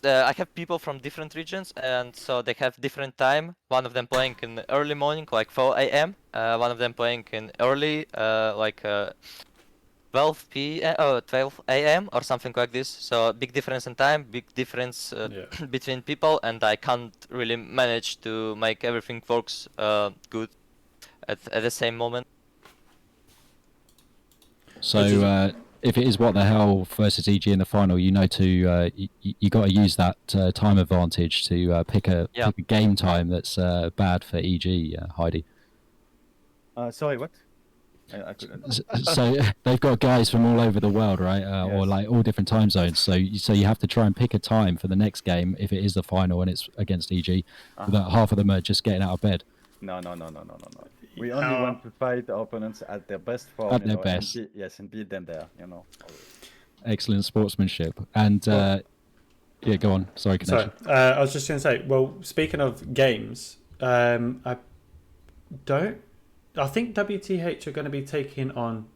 I have people from different regions, and so they have different time. One of them playing in the early morning, like 4 a.m. One of them playing in early, like 12 p.m. 12 a.m. or something like this. So big difference in time, big difference between people, and I can't really manage to make everything works good at the same moment. So if it is what the hell versus EG in the final, you got to use that time advantage to pick a game time that's bad for EG, Heidi. Sorry, what? I couldn't. So they've got guys from all over the world, right? Or Yes. like all different time zones. So you have to try and pick a time for the next game if it is the final and it's against EG. That half of them are just getting out of bed. No. We only want to fight our opponents at their best form, At their best. and beat them there, always. Excellent sportsmanship. And yeah, go on. Sorry, Sorry, connection. I was just going to say. Well, speaking of games, I think WTH are going to be taking on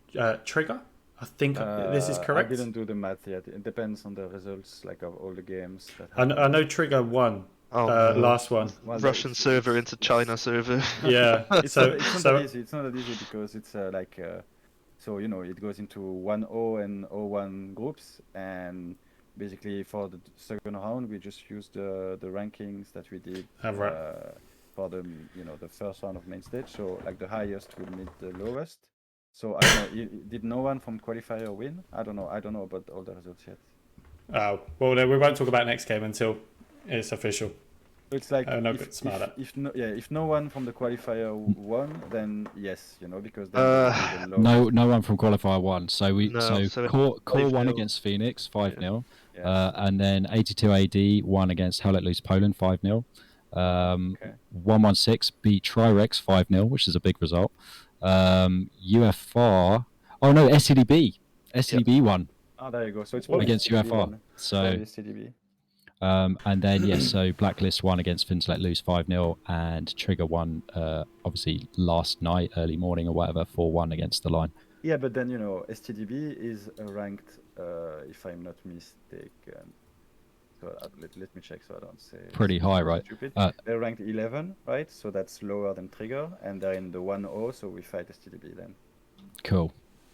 Trigger. I think this is correct. I didn't do the math yet. It depends on the results, like of all the games. I know Trigger won Oh, no. last one. Well, Russian server into China server. Yeah. It's not that easy. It's not that easy because it's so it goes into 1-0 and 0-1 groups, and basically for the second round we just used the rankings that we did for the the first round of main stage. So like the highest will meet the lowest. So I don't know. Did no one from qualifier win? I don't know about all the results yet. Well, we won't talk about next game until it's official. It's like if no one from the qualifier won, then yes, because then no one from qualifier won. So Core won 5-0. against Phoenix 5-0, Yes. and then 82 AD won against Hell Let Loose Poland 5-0. 116 beat Trirex 5-0, which is a big result. UFR. Oh no, SCDB won. Oh, there you go. So it's against CDB UFR. then. So CDB. and then yes, so Blacklist won against Fins Let Loose 5-0, and Trigger won obviously last night, early morning or whatever, 4-1 against the Line. Yeah, but then STDB is ranked, if I'm not mistaken. So let me check so I don't say Pretty high, right? Stupid. They're ranked 11, right? So that's lower than Trigger, and they're in the 1-0, so we fight STDB then. Cool.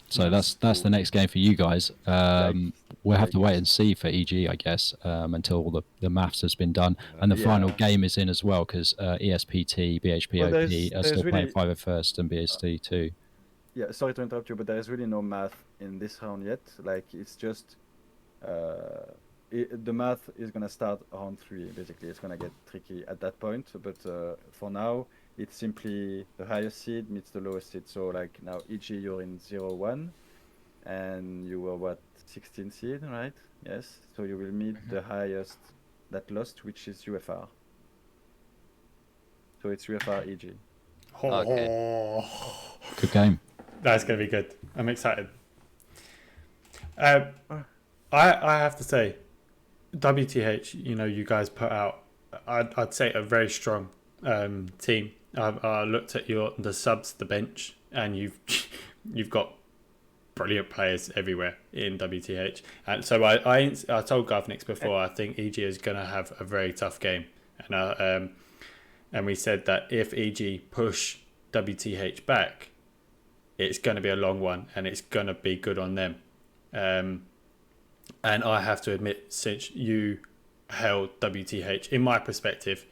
So that's the next game for you guys. We'll have to wait and see for EG, I guess, until the maths has been done, and the final game is in as well, because ESPT, BHPOP are still playing 5 at first, and BST too. Yeah, sorry to interrupt you, but there is really no math in this round yet. Like it's just the math is gonna start round 3. Basically, it's gonna get tricky at that point. But for now, it's simply the highest seed meets the lowest seed. So like now, EG you're in 0-1, and you were what 16 seed, right? Yes. So you will meet the highest that lost, which is UFR. So it's UFR EG. Okay. Good game. That's going to be good. I'm excited. I have to say, WTH, you guys put out, I'd say a very strong team. I looked at the subs, the bench, and you've got brilliant players everywhere in WTH. And so I told Govnix before, I think EG is going to have a very tough game. And we said that if EG push WTH back, it's going to be a long one, and it's going to be good on them. And I have to admit, since you held WTH, in my perspective,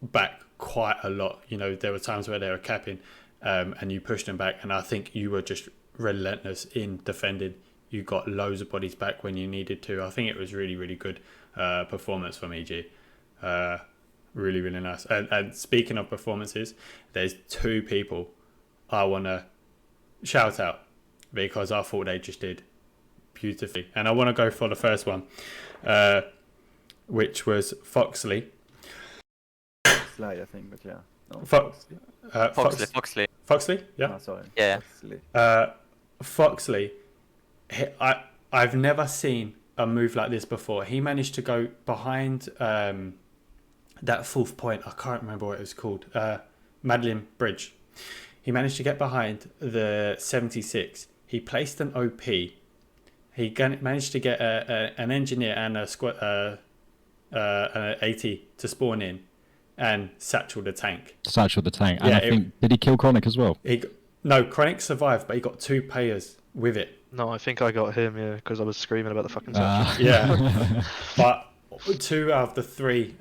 back quite a lot. There were times where they were capping, and you pushed them back, and I think you were just relentless in defending. You got loads of bodies back when you needed to. I think it was really, really good performance from EG. Really, really nice. And speaking of performances, there's 2 people I want to shout out because I thought they just did beautifully. And I want to go for the first one, which was Foxley. Sly, I think, but yeah. No, Foxley. Foxley, yeah. Oh, sorry. Yeah. Foxley. Foxley, I've never seen a move like this before. He managed to go behind that 4th point. I can't remember what it was called. Madeline Bridge. He managed to get behind the 76. He placed an OP. He managed to get an engineer and an AT to spawn in and satchel the tank. And I think, did he kill Chronic as well? No, Chronic survived, but he got 2 players with it. No, I think I got him, because I was screaming about the fucking satchel. Yeah. But 2 out of the 3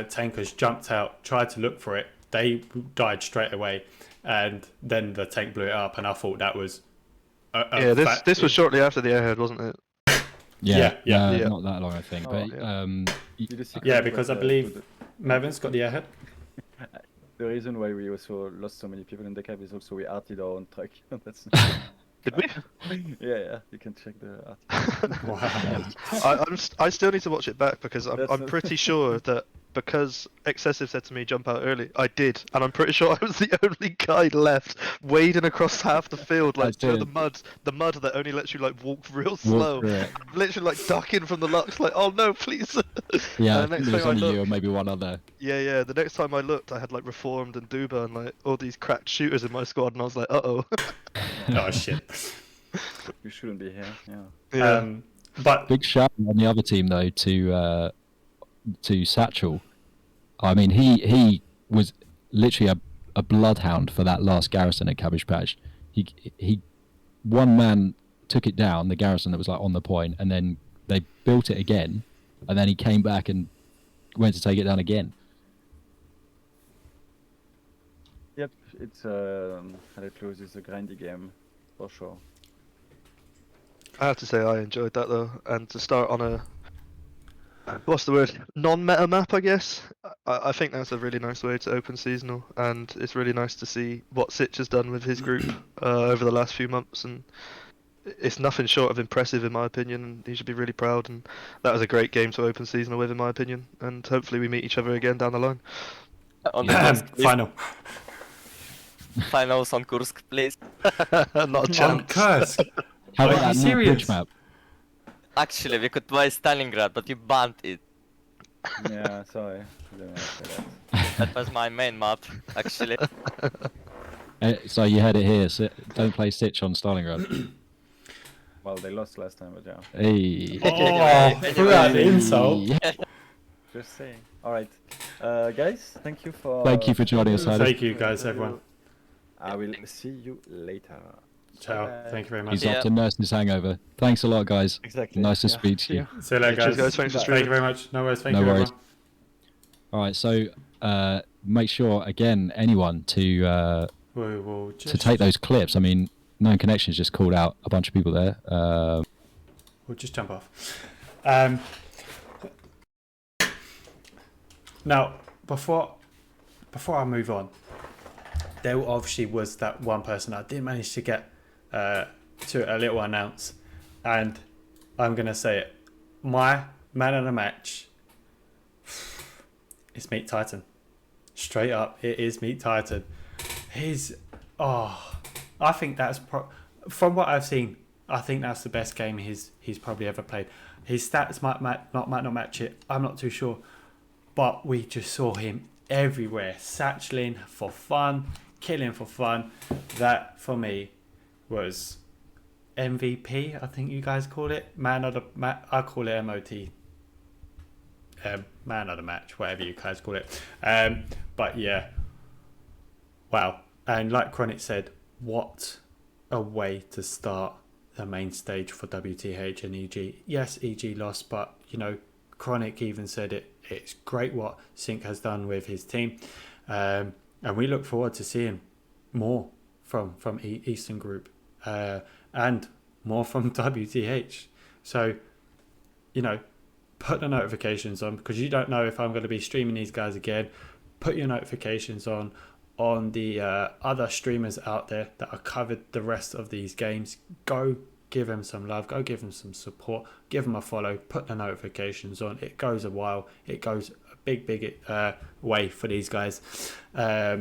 tankers jumped out, tried to look for it. They died straight away, and then the tank blew it up, and I thought that was this was shortly after the airhead, wasn't it? Yeah. Not that long, I think. Yeah, because I believe Mevin's got the airhead. The reason why we also lost so many people in the cab is also we arted our own truck. That's Did we? yeah. You can check the article. Wow. I still need to watch it back because I'm That's- pretty sure that because Excessive said to me jump out early, I did, and I'm pretty sure I was the only guy left wading across half the field, like That's through it. the mud that only lets you like walk real Walk slow, through it. literally like ducking from the lux, like oh no please. Yeah, And the next there was thing I only you or looked, maybe one other. yeah, the next time I looked, I had like Reformed and Duba and like all these cracked shooters in my squad, and I was like, uh-oh. Oh shit. You shouldn't be here. Yeah. Yeah. But Big shout on the other team though to Satchel. I mean, he was literally a bloodhound for that last garrison at Cabbage Patch. He one man took it down, the garrison that was like on the point, and then they built it again, and then he came back and went to take it down again. Yep. It's HLL is a grindy game for sure. I have to say I enjoyed that though, and to start on a what's the word, non-meta map, I guess. I think that's a really nice way to open seasonal, and it's really nice to see what Sitch has done with his group over the last few months, and it's nothing short of impressive in my opinion, and he should be really proud. And that was a great game to open seasonal with, in my opinion, and hopefully we meet each other again down the line. On the Kursk, please. final. Finals on Kursk, please. Not a On chance. Kursk. How Are about you that new serious? bridge map? Actually, we could buy Stalingrad, but you banned it. Yeah. Sorry. I didn't want to say that. That was my main map, actually. So you heard it here. Don't play Stitch on Stalingrad. Well, they lost last time, but yeah. Hey. Oh, threw out the insult. Just saying. All right, guys. Thank you for. Thank you for joining us, Silas. Thank you guys, everyone. I will see you later. Ciao. Bye. Thank you very much. He's Yeah. off to nurse his hangover. Thanks a lot, guys. Exactly. Nice to Yeah. speak to See you. ya. See you later, Cheers, guys. guys. Thanks for Thank streaming. you very much. No worries. Thank No you, worries. everyone. All right, so make sure again, anyone to We will just take those clips. I mean, Known Connections just called out a bunch of people there. We'll just jump off. Now, before I move on, there obviously was that one person I did manage to get to a little announce, and I'm gonna say it. My man of the match is Meat Titan. Straight up, it is Meat Titan. I think that's from what I've seen. I think that's the best game he's probably ever played. His stats might not match it. I'm not too sure, but we just saw him everywhere, satcheling for fun, killing for fun. That for me was MVP. I think you guys call it man of the match. I call it MOT. Man of the match, whatever you guys call it. But yeah, wow. And like Chronic said, what a way to start the main stage for WTH and EG. Yes, EG lost, but you know, Chronic even said it. It's great what Sync has done with his team, and we look forward to seeing more from Eastern Group and more from WTH. So, you know, put the notifications on, because you don't know if I'm going to be streaming these guys again. Put your notifications on the other streamers out there that are covered the rest of these games. Go give them some love, go give them some support, give them a follow, put the notifications on. It goes a while, it goes a big way for these guys. But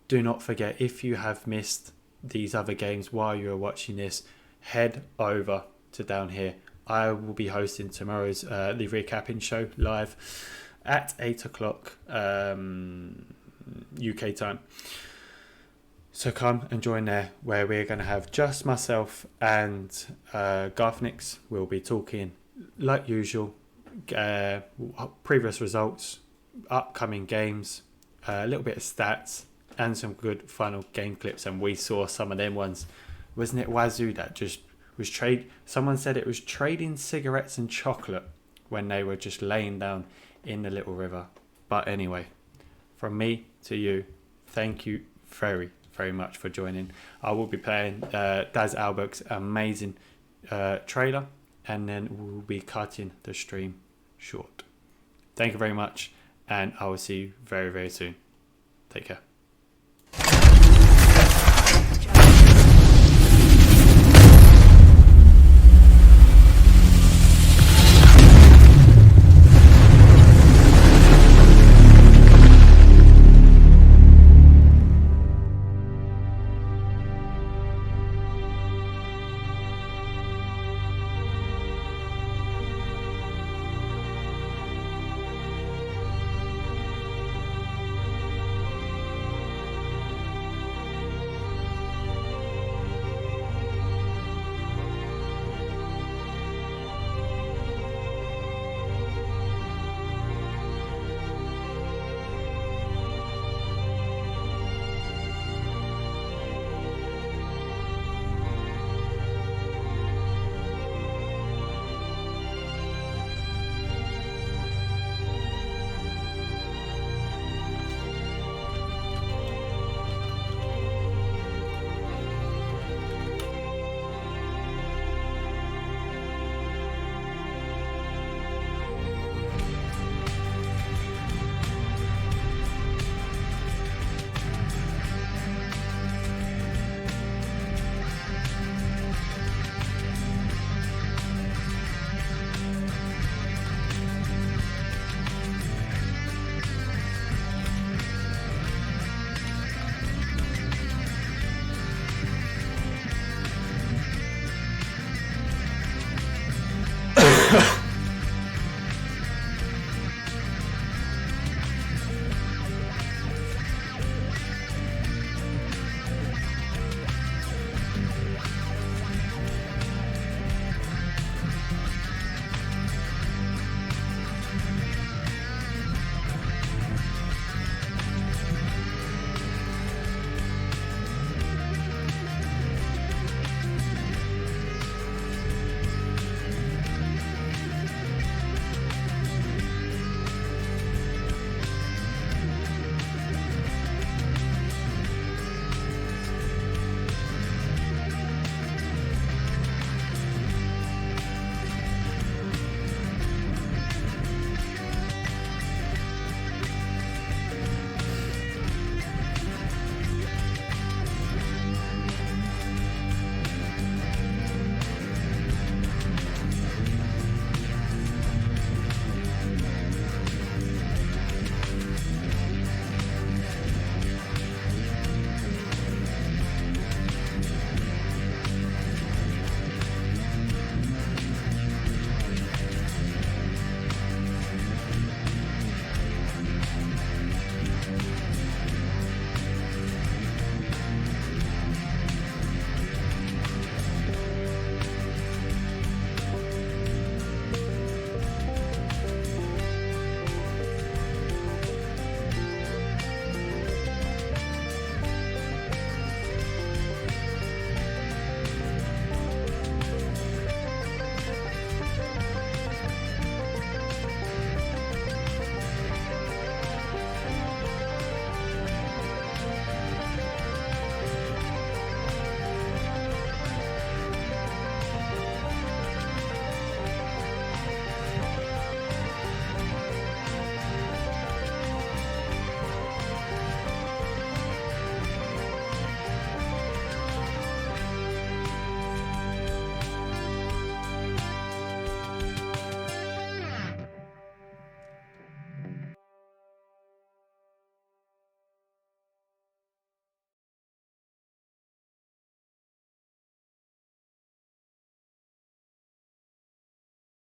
do not forget, if you have missed these other games while you're watching this, head over to down here. I will be hosting tomorrow's the recapping show live at 8 o'clock UK time. So come and join there, where we're going to have just myself and Garthnix. We'll be talking like usual, previous results, upcoming games, a little bit of stats, and some good final game clips. And we saw some of them ones. Wasn't it Wazoo that just was someone said it was trading cigarettes and chocolate when they were just laying down in the little river. But anyway, from me to you, thank you very, very much for joining. I will be playing Daz Alberg's amazing trailer, and then we'll be cutting the stream short. Thank you very much, and I will see you very, very soon. Take care.